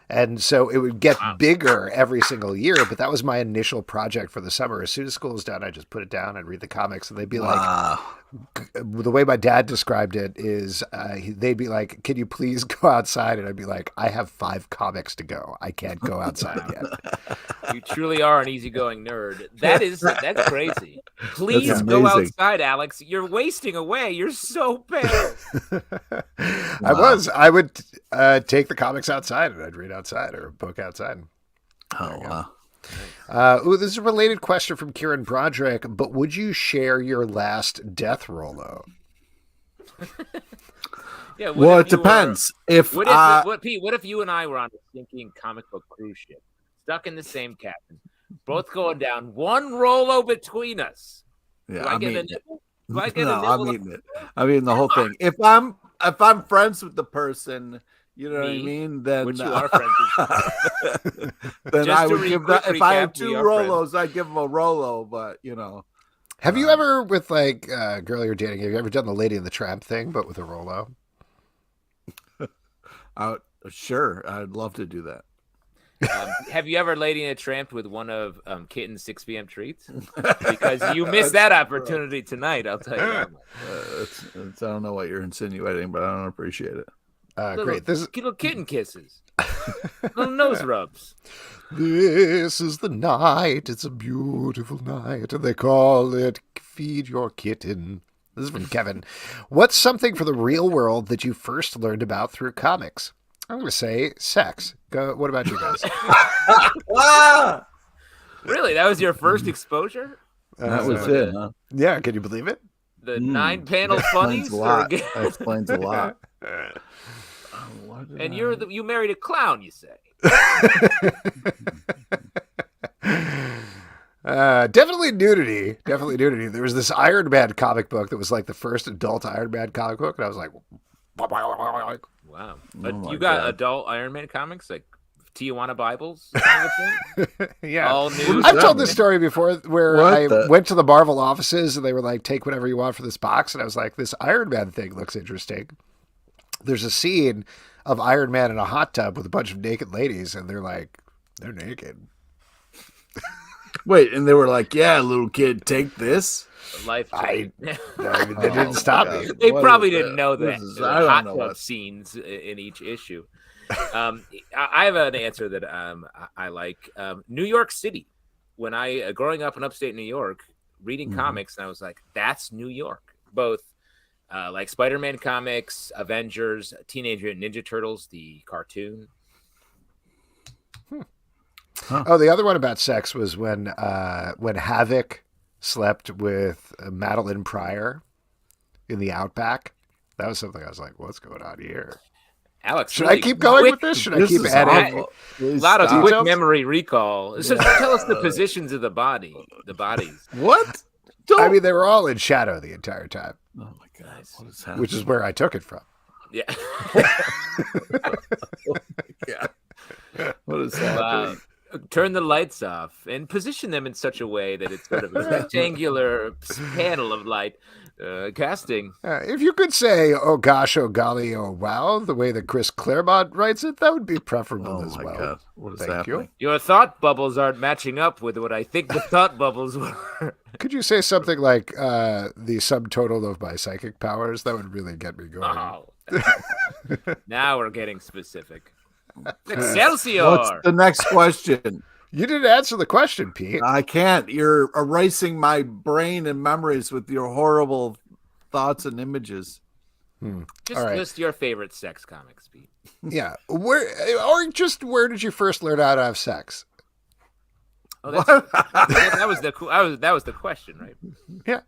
[SPEAKER 1] And so it would get bigger every single year, but that was my initial project for the summer. As soon as school was done, I just put it down and read the comics, and they'd be like, the way my dad described it is they'd be like, can you please go outside? And I'd be like, I have 5 comics to go. I can't go outside yet.
[SPEAKER 2] You truly are an easwood nerd. That's crazy. Please go outside, Alex. You're wasting away. You're so pale.
[SPEAKER 1] I would take the comics outside and I'd read outside, or a book outside.
[SPEAKER 3] Oh,
[SPEAKER 1] wow. This is a related question from Kieran Broderick, but would you share your last death Rolo?
[SPEAKER 2] Yeah.
[SPEAKER 3] Well, it depends.
[SPEAKER 2] What if you and I were on a sinking comic book cruise ship, stuck in the same cabin, both going down, one Rolo between us?
[SPEAKER 3] Yeah,
[SPEAKER 2] I'm eating it.
[SPEAKER 3] I'm eating it. I mean the whole thing. If I'm friends with the person, you know what I mean? Then
[SPEAKER 2] which you are friends with.
[SPEAKER 3] Then I would give that. If I had 2
[SPEAKER 2] Rolos,
[SPEAKER 3] Rolos, I'd give them a Rolo. But
[SPEAKER 1] Have you ever, with like a girl you're dating, have you ever done the Lady and the Tramp thing, but with a Rolo?
[SPEAKER 3] Sure, I'd love to do that.
[SPEAKER 2] Have you ever Lady and a Tramp with one of Kitten's 6 p.m. treats? Because you missed that opportunity tonight, I'll tell you that.
[SPEAKER 3] I don't know what you're insinuating, but I don't appreciate it.
[SPEAKER 1] Great. This is
[SPEAKER 2] little kitten kisses. Little nose rubs.
[SPEAKER 1] This is the night. It's a beautiful night. And they call it Feed Your Kitten. This is from Kevin. What's something for the real world that you first learned about through comics? I'm going to say sex. What about you guys?
[SPEAKER 2] Really? That was your first exposure?
[SPEAKER 3] That was it, huh?
[SPEAKER 1] Yeah, can you believe it?
[SPEAKER 2] The 9-panel funnies?
[SPEAKER 3] That explains a lot.
[SPEAKER 2] And you married a clown, you say?
[SPEAKER 1] Definitely nudity. Definitely nudity. There was this Iron Man comic book that was like the first adult Iron Man comic book, and I was like,
[SPEAKER 2] wow. But you got adult Iron Man comics, like Tijuana Bibles kind of thing?
[SPEAKER 1] Yeah.
[SPEAKER 2] All new.
[SPEAKER 1] I've told this story before where I went to the Marvel offices and they were like, take whatever you want for this box. And I was like, this Iron Man thing looks interesting. There's a scene of Iron Man in a hot tub with a bunch of naked ladies, and they're naked.
[SPEAKER 3] Wait, and they were like, yeah, little kid, take this.
[SPEAKER 2] Life.
[SPEAKER 1] They didn't stop me.
[SPEAKER 2] They probably didn't know that hot tub scenes in each issue. I have an answer that I like. New York City. When I growing up in upstate New York, reading comics, and I was like, that's New York. Both like Spider-Man comics, Avengers, Teenage Mutant Ninja Turtles, the cartoon.
[SPEAKER 1] Huh. Oh, the other one about sex was when Havoc slept with Madeline Pryor in the Outback. That was something I was like, what's going on here?
[SPEAKER 2] Alex,
[SPEAKER 1] should I keep going with this? Should I keep adding?
[SPEAKER 2] A lot of quick memory recall. So tell us the positions of the body, the bodies.
[SPEAKER 3] What?
[SPEAKER 1] I mean, they were all in shadow the entire time.
[SPEAKER 3] Oh my God, what is happening?
[SPEAKER 1] Which is where I took it from.
[SPEAKER 2] Yeah.
[SPEAKER 3] Yeah. What is happening?
[SPEAKER 2] Turn the lights off and position them in such a way that it's sort of a rectangular panel of light casting.
[SPEAKER 1] If you could say, oh gosh, oh golly, oh wow, the way that Chris Claremont writes it, that would be preferable as well.
[SPEAKER 3] God. What is
[SPEAKER 1] Thank
[SPEAKER 3] happening?
[SPEAKER 1] you.
[SPEAKER 2] Your thought bubbles aren't matching up with what I think the thought bubbles were.
[SPEAKER 1] Could you say something like the subtotal of my psychic powers? That would really get me going.
[SPEAKER 2] Oh, now we're getting specific. Excelsior!
[SPEAKER 3] What's the next question?
[SPEAKER 1] You didn't answer the question, Pete.
[SPEAKER 3] I can't. You're erasing my brain and memories with your horrible thoughts and images.
[SPEAKER 2] Just list your favorite sex comics, Pete.
[SPEAKER 1] Yeah. Where did you first learn how to have sex?
[SPEAKER 2] Oh, that was the question, right?
[SPEAKER 1] Yeah.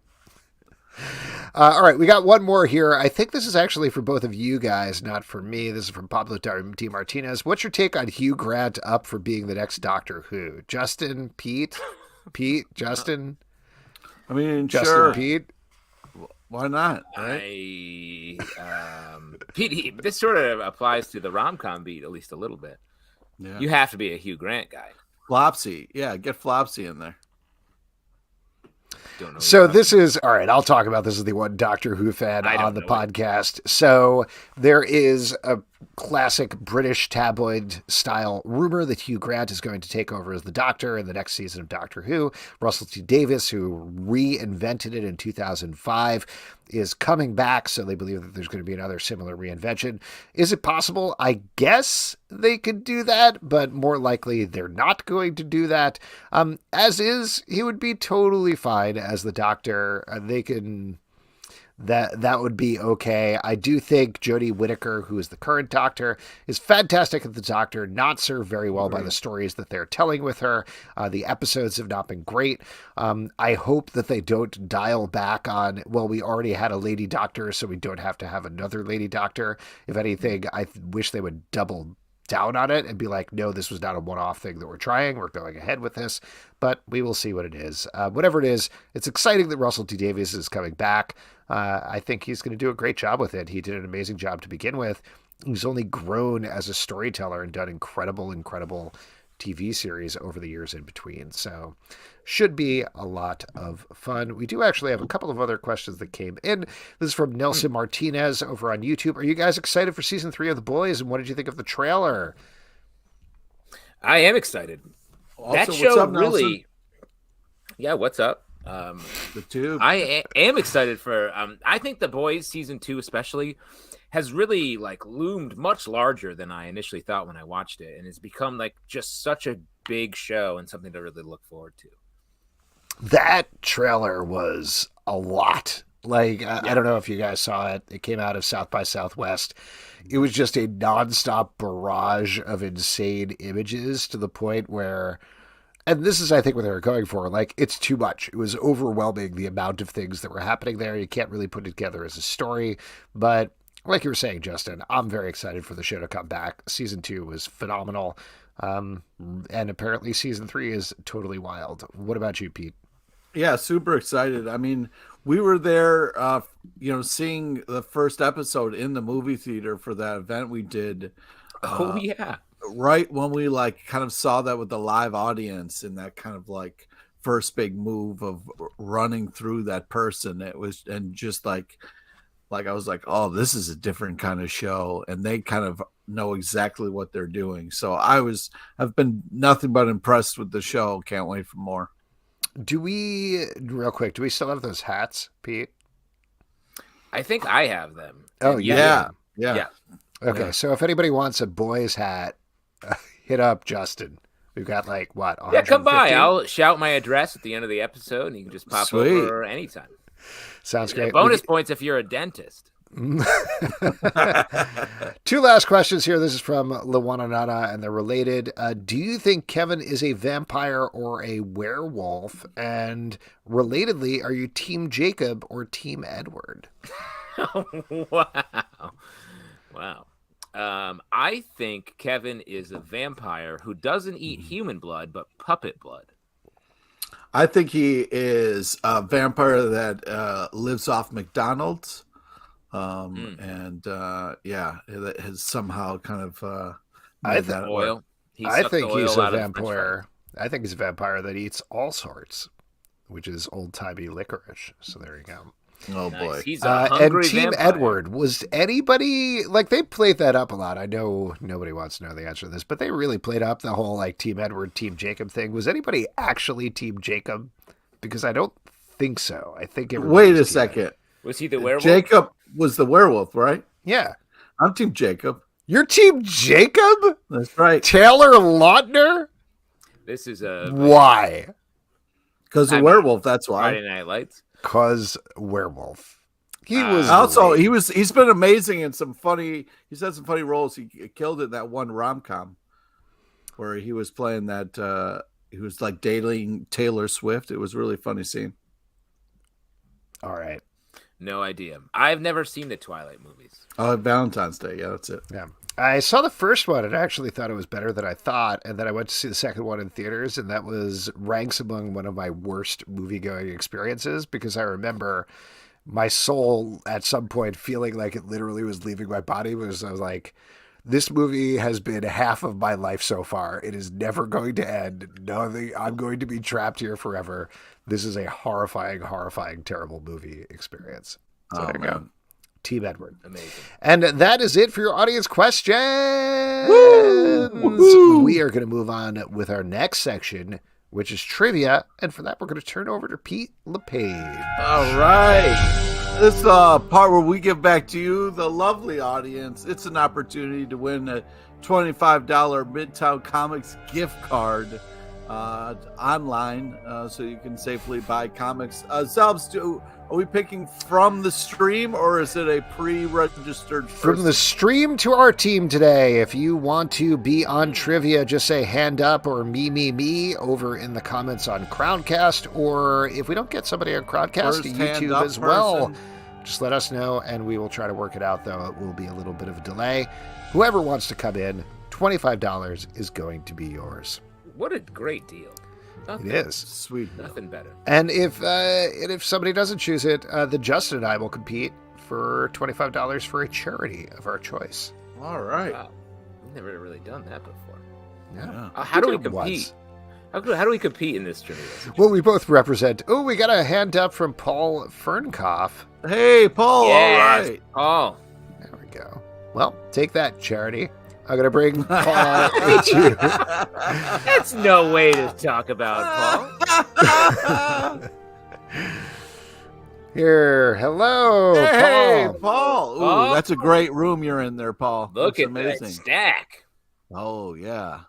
[SPEAKER 1] All right, we got one more here. I think this is actually for both of you guys, not for me. This is from Pablo D. Martinez. What's your take on Hugh Grant up for being the next Doctor Who? Justin, Pete, Justin?
[SPEAKER 3] I mean,
[SPEAKER 1] Justin,
[SPEAKER 3] sure.
[SPEAKER 1] Pete?
[SPEAKER 3] Why not?
[SPEAKER 2] Right? Pete, this sort of applies to the rom-com beat at least a little bit. Yeah. You have to be a Hugh Grant guy.
[SPEAKER 3] Flopsy. Yeah, get Flopsy in there.
[SPEAKER 1] So this is, all right, I'll talk about this as the one Doctor Who fan on the podcast. So there is a classic British tabloid style rumor that Hugh Grant is going to take over as the Doctor in the next season of Doctor Who. Russell T Davies, who reinvented it in 2005, is coming back, so they believe that there's going to be another similar reinvention. Is it possible? I guess they could do that, but more likely they're not going to do that. As is, he would be totally fine as the Doctor. They can... That would be okay. I do think Jodie Whittaker, who is the current Doctor, is fantastic at the Doctor, not served very well by the stories that they're telling with her. The episodes have not been great. I hope that they don't dial back on, well, we already had a lady Doctor, so we don't have to have another lady Doctor. If anything, I wish they would double down on it and be like, no, this was not a one-off thing that we're trying. We're going ahead with this, but we will see what it is. Whatever it is, it's exciting that Russell T Davies is coming back. I think he's going to do a great job with it. He did an amazing job to begin with. He's only grown as a storyteller and done incredible TV series over the years in between. So should be a lot of fun. We do actually have a couple of other questions that came in. This is from Nelson Martinez over on YouTube. Are you guys excited for season 3 of The Boys? And what did you think of the trailer?
[SPEAKER 2] I am excited.
[SPEAKER 3] Also,
[SPEAKER 2] that show
[SPEAKER 3] what's up,
[SPEAKER 2] really...
[SPEAKER 3] Nelson?
[SPEAKER 2] Yeah, what's up?
[SPEAKER 3] The tube.
[SPEAKER 2] I am excited for... I think The Boys season 2 especially has really like loomed much larger than I initially thought when I watched it. And it's become like just such a big show and something to really look forward to.
[SPEAKER 1] That trailer was a lot. Like, I don't know if you guys saw it. It came out of South by Southwest. It was just a nonstop barrage of insane images to the point where, and this is, I think, what they were going for. Like, it's too much. It was overwhelming, the amount of things that were happening there. You can't really put it together as a story. But like you were saying, Justin, I'm very excited for the show to come back. Season 2 was phenomenal. And apparently season 3 is totally wild. What about you, Pete?
[SPEAKER 3] Yeah, super excited. I mean, we were there, seeing the first episode in the movie theater for that event we did.
[SPEAKER 2] Oh, yeah.
[SPEAKER 3] Right when we like kind of saw that with the live audience and that kind of like first big move of running through that person. It was, and just like I was like, oh, this is a different kind of show. And they kind of know exactly what they're doing. So I've been nothing but impressed with the show. Can't wait for more.
[SPEAKER 1] Real quick, do we still have those hats, Pete?
[SPEAKER 2] I think I have them.
[SPEAKER 3] Oh, yeah.
[SPEAKER 1] Okay,
[SPEAKER 3] yeah.
[SPEAKER 1] So if anybody wants a boy's hat, hit up Justin. We've got like, what, 150?
[SPEAKER 2] Yeah, come by. I'll shout my address at the end of the episode, and you can just pop over anytime.
[SPEAKER 1] Sounds great.
[SPEAKER 2] Bonus points if you're a dentist.
[SPEAKER 1] 2 last questions here. This is from Lewananana, and they're related. Do you think Kevin is a vampire or a werewolf? And relatedly, are you Team Jacob or Team Edward?
[SPEAKER 2] Wow. I think Kevin is a vampire who doesn't eat human blood, but puppet blood.
[SPEAKER 3] I think he is a vampire that lives off McDonald's. And that has somehow kind of
[SPEAKER 1] I think
[SPEAKER 2] oil.
[SPEAKER 1] I think he's a vampire. I think he's a vampire that eats all sorts, which is old-timey licorice. So there you go.
[SPEAKER 3] Oh
[SPEAKER 2] nice.
[SPEAKER 3] boy.
[SPEAKER 2] He's a hungry
[SPEAKER 1] and Team
[SPEAKER 2] vampire.
[SPEAKER 1] Edward, was anybody like, they played that up a lot? I know nobody wants to know the answer to this, but they really played up the whole like Team Edward, Team Jacob thing. Was anybody actually Team Jacob? Because I don't think so. I think
[SPEAKER 3] wait a second.
[SPEAKER 1] Edward.
[SPEAKER 2] Was he the werewolf?
[SPEAKER 3] Jacob was the werewolf, right?
[SPEAKER 1] Yeah.
[SPEAKER 3] I'm Team Jacob.
[SPEAKER 1] You're Team Jacob?
[SPEAKER 3] That's right.
[SPEAKER 1] Taylor Lautner?
[SPEAKER 2] This is a...
[SPEAKER 1] Why?
[SPEAKER 3] Because a werewolf, that's why.
[SPEAKER 2] Friday Night Lights.
[SPEAKER 1] Because werewolf. He was
[SPEAKER 3] also
[SPEAKER 1] great.
[SPEAKER 3] he's been amazing in some funny. He's had some funny roles. He killed it in that one rom-com where he was playing that. He was like dating Taylor Swift. It was a really funny scene.
[SPEAKER 1] All right.
[SPEAKER 2] No idea. I've never seen the Twilight movies.
[SPEAKER 3] Oh, Valentine's Day. Yeah, that's it.
[SPEAKER 1] Yeah. I saw the first one and actually thought it was better than I thought. And then I went to see the second one in theaters, and that ranks among one of my worst movie-going experiences, because I remember my soul at some point feeling like it literally was leaving my body, because I was like, this movie has been half of my life so far. It is never going to end. I'm going to be trapped here forever. This is a horrifying, horrifying, terrible movie experience. So there you go. Team Edward.
[SPEAKER 2] Amazing.
[SPEAKER 1] And that is it for your audience questions.
[SPEAKER 3] Woo!
[SPEAKER 1] We are going to move on with our next section, which is trivia. And for that, we're going to turn over to Pete LePage.
[SPEAKER 3] All right. This part where we give back to you, the lovely audience. It's an opportunity to win a $25 Midtown Comics gift card online, so you can safely buy comics. Zelbs, are we picking from the stream, or is it a pre-registered person?
[SPEAKER 1] From the stream to our team today. If you want to be on trivia, just say hand up or me over in the comments on Crowncast, or if we don't get somebody on Crowncast, to YouTube as well, just let us know and we will try to work it out, though it will be a little bit of a delay. Whoever wants to come in, $25 is going to be yours.
[SPEAKER 2] What a great deal.
[SPEAKER 1] It is.
[SPEAKER 3] Sweet.
[SPEAKER 2] Nothing better.
[SPEAKER 1] And if somebody doesn't choose it, then Justin and I will compete for $25 for a charity of our choice.
[SPEAKER 3] All right.
[SPEAKER 2] Wow. We've never really done that before.
[SPEAKER 3] Yeah.
[SPEAKER 2] How do we compete? How do we compete in this trivia?
[SPEAKER 1] Well, we both represent. Oh, we got a hand up from Paul Fernkopf.
[SPEAKER 3] Hey, Paul.
[SPEAKER 2] Yes,
[SPEAKER 3] all right.
[SPEAKER 2] Paul.
[SPEAKER 1] There we go. Well, take that, Charity. I'm going to bring Paul into...
[SPEAKER 2] That's no way to talk about Paul.
[SPEAKER 1] Here, hello,
[SPEAKER 3] Hey,
[SPEAKER 1] Paul.
[SPEAKER 3] Paul. Ooh,
[SPEAKER 2] Paul.
[SPEAKER 3] That's a great room you're in there, Paul.
[SPEAKER 2] Look
[SPEAKER 3] That's
[SPEAKER 2] at
[SPEAKER 3] amazing.
[SPEAKER 2] that stack.
[SPEAKER 3] Oh, yeah.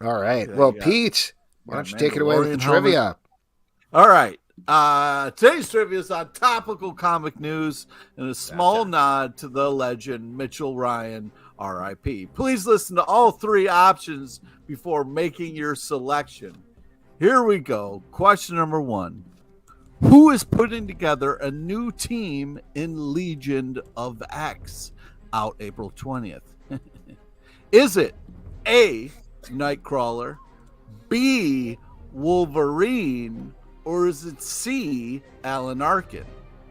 [SPEAKER 1] All right.
[SPEAKER 3] Yeah,
[SPEAKER 1] Well,
[SPEAKER 3] yeah.
[SPEAKER 1] Pete, why don't you take it away with the
[SPEAKER 3] Mandalorian
[SPEAKER 1] trivia?
[SPEAKER 3] All right. Today's trivia is on topical comic news and a small nod to the legend Mitchell Ryan, R.I.P. Please listen to all three options before making your selection. Here we go. Question number 1. Who is putting together a new team in Legion of X out April 20th? Is it A, Nightcrawler, B, Wolverine, or is it C, Alan Arkin?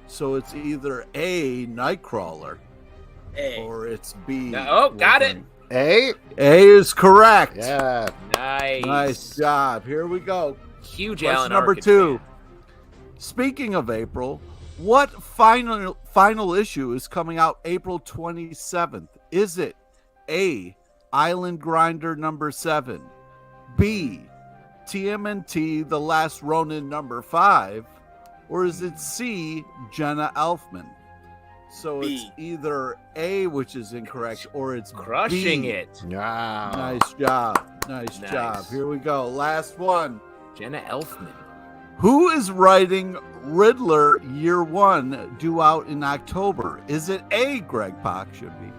[SPEAKER 3] So it's either A, Nightcrawler, or it's B.
[SPEAKER 2] Got it.
[SPEAKER 1] A?
[SPEAKER 3] A is correct.
[SPEAKER 1] Yeah.
[SPEAKER 3] Nice job. Here we go.
[SPEAKER 2] Huge
[SPEAKER 3] Question
[SPEAKER 2] Alan
[SPEAKER 3] number
[SPEAKER 2] Arkin
[SPEAKER 3] 2.
[SPEAKER 2] fan.
[SPEAKER 3] Speaking of April, what final issue is coming out April 27th? Is it A, Island Grinder number 7, B, TMNT The Last Ronin number 5, or is it C, Jenna Elfman? So
[SPEAKER 5] B.
[SPEAKER 3] it's either A, which is incorrect, or it's
[SPEAKER 2] Crushing
[SPEAKER 3] B.
[SPEAKER 2] it.
[SPEAKER 1] Wow.
[SPEAKER 3] Nice job. Nice job. Here we go. Last one.
[SPEAKER 2] Jenna Elfman.
[SPEAKER 3] Who is writing Riddler Year 1 due out in October? Is it A, Greg Pak should be?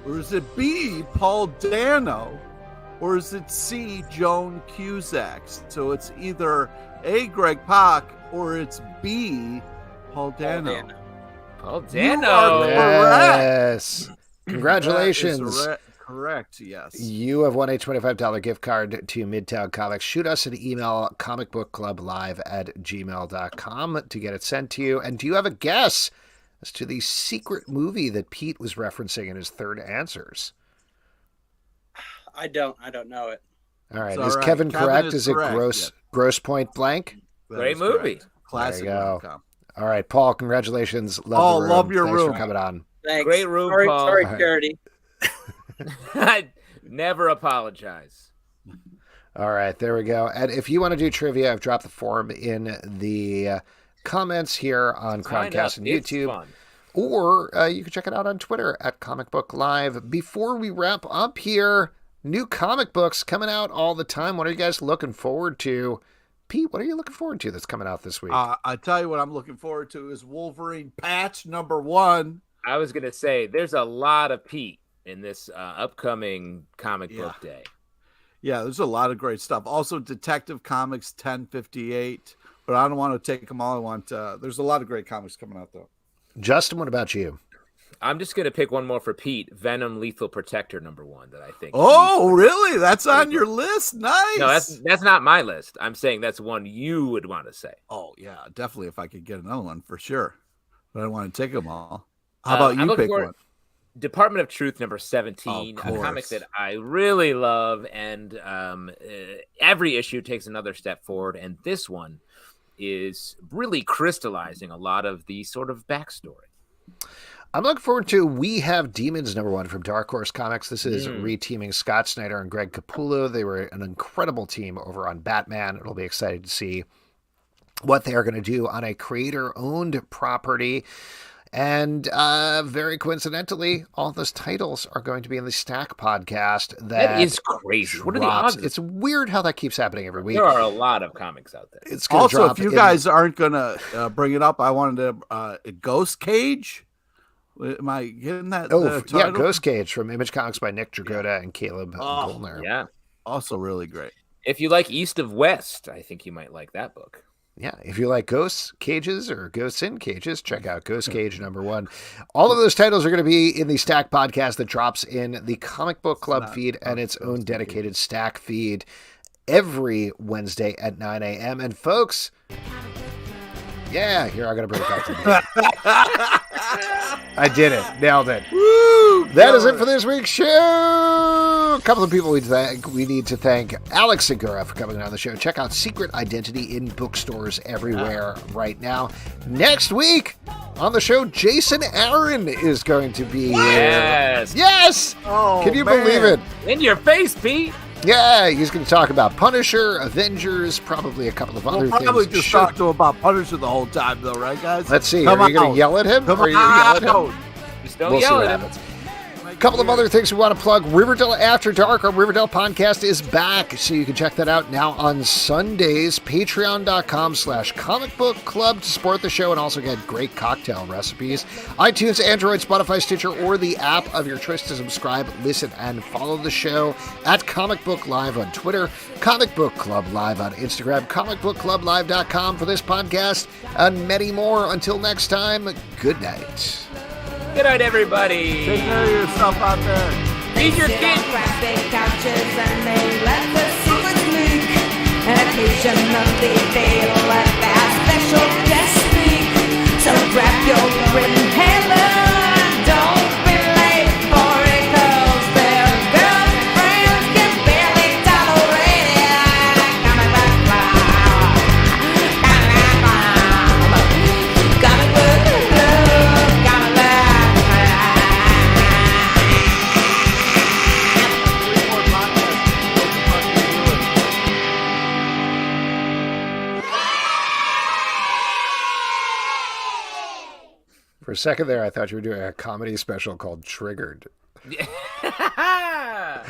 [SPEAKER 3] Or is it B, Paul Dano? Or is it C, Joan Cusack? So it's either A, Greg Pak, or it's B, Paul Dano.
[SPEAKER 2] Paul
[SPEAKER 3] You are
[SPEAKER 2] Dano.
[SPEAKER 3] correct.
[SPEAKER 1] Yes. Congratulations.
[SPEAKER 3] That is correct, yes.
[SPEAKER 1] You have won a $25 gift card to Midtown Comics. Shoot us an email, comicbookclublive@gmail.com, to get it sent to you. And do you have a guess as to the secret movie that Pete was referencing in his third answers?
[SPEAKER 5] I don't know it.
[SPEAKER 1] All right.
[SPEAKER 3] It's
[SPEAKER 1] Is
[SPEAKER 3] all right.
[SPEAKER 1] Kevin
[SPEAKER 3] Kevin
[SPEAKER 1] correct?
[SPEAKER 3] is
[SPEAKER 1] Is it
[SPEAKER 3] correct,
[SPEAKER 1] Gross Point Blank?
[SPEAKER 3] That
[SPEAKER 2] Great
[SPEAKER 3] is
[SPEAKER 2] movie.
[SPEAKER 3] correct. Classic
[SPEAKER 1] There you go.
[SPEAKER 3] rom-com.
[SPEAKER 1] All right, Paul, congratulations. Love
[SPEAKER 3] Oh,
[SPEAKER 1] the room.
[SPEAKER 3] love your
[SPEAKER 1] Thanks
[SPEAKER 3] room.
[SPEAKER 1] for coming on.
[SPEAKER 5] Thanks.
[SPEAKER 2] Great room,
[SPEAKER 5] sorry,
[SPEAKER 2] Paul.
[SPEAKER 5] Sorry,
[SPEAKER 1] All right.
[SPEAKER 5] Charity.
[SPEAKER 2] I never apologize.
[SPEAKER 1] All right, there we go. And if you want to do trivia, I've dropped the form in the comments here on Crowdcast and
[SPEAKER 2] It's
[SPEAKER 1] YouTube.
[SPEAKER 2] fun.
[SPEAKER 1] Or you can check it out on Twitter at Comic Book Live. Before we wrap up here, new comic books coming out all the time. What are you guys looking forward to? Pete, what are you looking forward to that's coming out this week?
[SPEAKER 3] I tell you what I'm looking forward to is Wolverine patch number 1.
[SPEAKER 2] I was going to say, there's a lot of Pete in this upcoming comic book day.
[SPEAKER 3] Yeah, there's a lot of great stuff. Also, Detective Comics 1058, but I don't want to take them all. I want. There's a lot of great comics coming out, though.
[SPEAKER 1] Justin, what about you?
[SPEAKER 2] I'm just going to pick one more for Pete. Venom Lethal Protector number 1 that I think.
[SPEAKER 3] Oh, really? That's on your list? Nice.
[SPEAKER 2] No, that's not my list. I'm saying that's one you would want to say.
[SPEAKER 3] Oh, yeah, definitely. If I could get another one, for sure. But I don't want to take them all. How about you pick one?
[SPEAKER 2] Department of Truth number 17,
[SPEAKER 3] Of
[SPEAKER 2] a comic
[SPEAKER 3] course.
[SPEAKER 2] that I really love, and every issue takes another step forward, and this one is really crystallizing a lot of the sort of backstory.
[SPEAKER 1] I'm looking forward to We Have Demons number 1 from Dark Horse Comics. This is reteaming Scott Snyder and Greg Capullo. They were an incredible team over on Batman. It'll be exciting to see what they are going to do on a creator-owned property. And very coincidentally, all those titles are going to be in the Stack podcast.
[SPEAKER 2] That is crazy. What are the odds?
[SPEAKER 1] It's weird how that keeps happening every week.
[SPEAKER 2] There are a lot of comics out there.
[SPEAKER 1] It's gonna
[SPEAKER 3] Also,
[SPEAKER 1] drop
[SPEAKER 3] if you
[SPEAKER 1] in-
[SPEAKER 3] guys aren't going to bring it up, I wanted to Ghost Cage. Am I getting that?
[SPEAKER 1] yeah,
[SPEAKER 3] title?
[SPEAKER 1] Ghost Cage from Image Comics by Nick Dragotta and Caleb Goldner.
[SPEAKER 2] Yeah.
[SPEAKER 3] Also really great.
[SPEAKER 2] If you like East of West, I think you might like that book.
[SPEAKER 1] Yeah, if you like Ghost Cages or Ghosts in Cages, check out Ghost Cage number 1. All of those titles are going to be in the Stack podcast that drops in the Comic Book Club feed and its own dedicated Stack feed every Wednesday at 9 a.m. And folks, yeah, here I'm going to bring it back to you. I did it. Nailed it.
[SPEAKER 3] Woo!
[SPEAKER 1] That is it for this week's show. A couple of people we need to thank Alex Segura for coming on the show. Check out Secret Identity in bookstores everywhere right now. Next week on the show, Jason Aaron is going to be here. Yes!
[SPEAKER 3] Oh,
[SPEAKER 1] can you believe it?
[SPEAKER 2] In your face, Pete.
[SPEAKER 1] Yeah, he's going to talk about Punisher, Avengers, probably a couple of other things.
[SPEAKER 3] Probably just talk to him about Punisher the whole time, though, right, guys?
[SPEAKER 1] Let's see. Are you going to yell at him?
[SPEAKER 3] Come
[SPEAKER 1] or are you going to yell at him?
[SPEAKER 2] Just don't yell at him.
[SPEAKER 1] Happens. A couple of other things we want to plug. Riverdale After Dark, our Riverdale podcast, is back, so you can check that out now on Sundays. Patreon.com/Comic Book Club to support the show and also get great cocktail recipes. iTunes, Android, Spotify, Stitcher, or the app of your choice to subscribe, listen, and follow the show at Comic Book Live on Twitter, Comic Book Club Live on Instagram, comicbookclublive.com for this podcast, and many more. Until next time, good night.
[SPEAKER 2] Good night, everybody.
[SPEAKER 3] Take care of yourself out there.
[SPEAKER 2] Feed your kids.
[SPEAKER 6] Plastic couches and they let the secrets leak. And occasionally they'll let their special guest speak. So grab your inhaler. Don't be late for it, 'cause their girlfriends can barely tolerate it. Comic Book Club. Comic Book Club. Comic Book.
[SPEAKER 1] For a second there, I thought you were doing a comedy special called Triggered. Good night.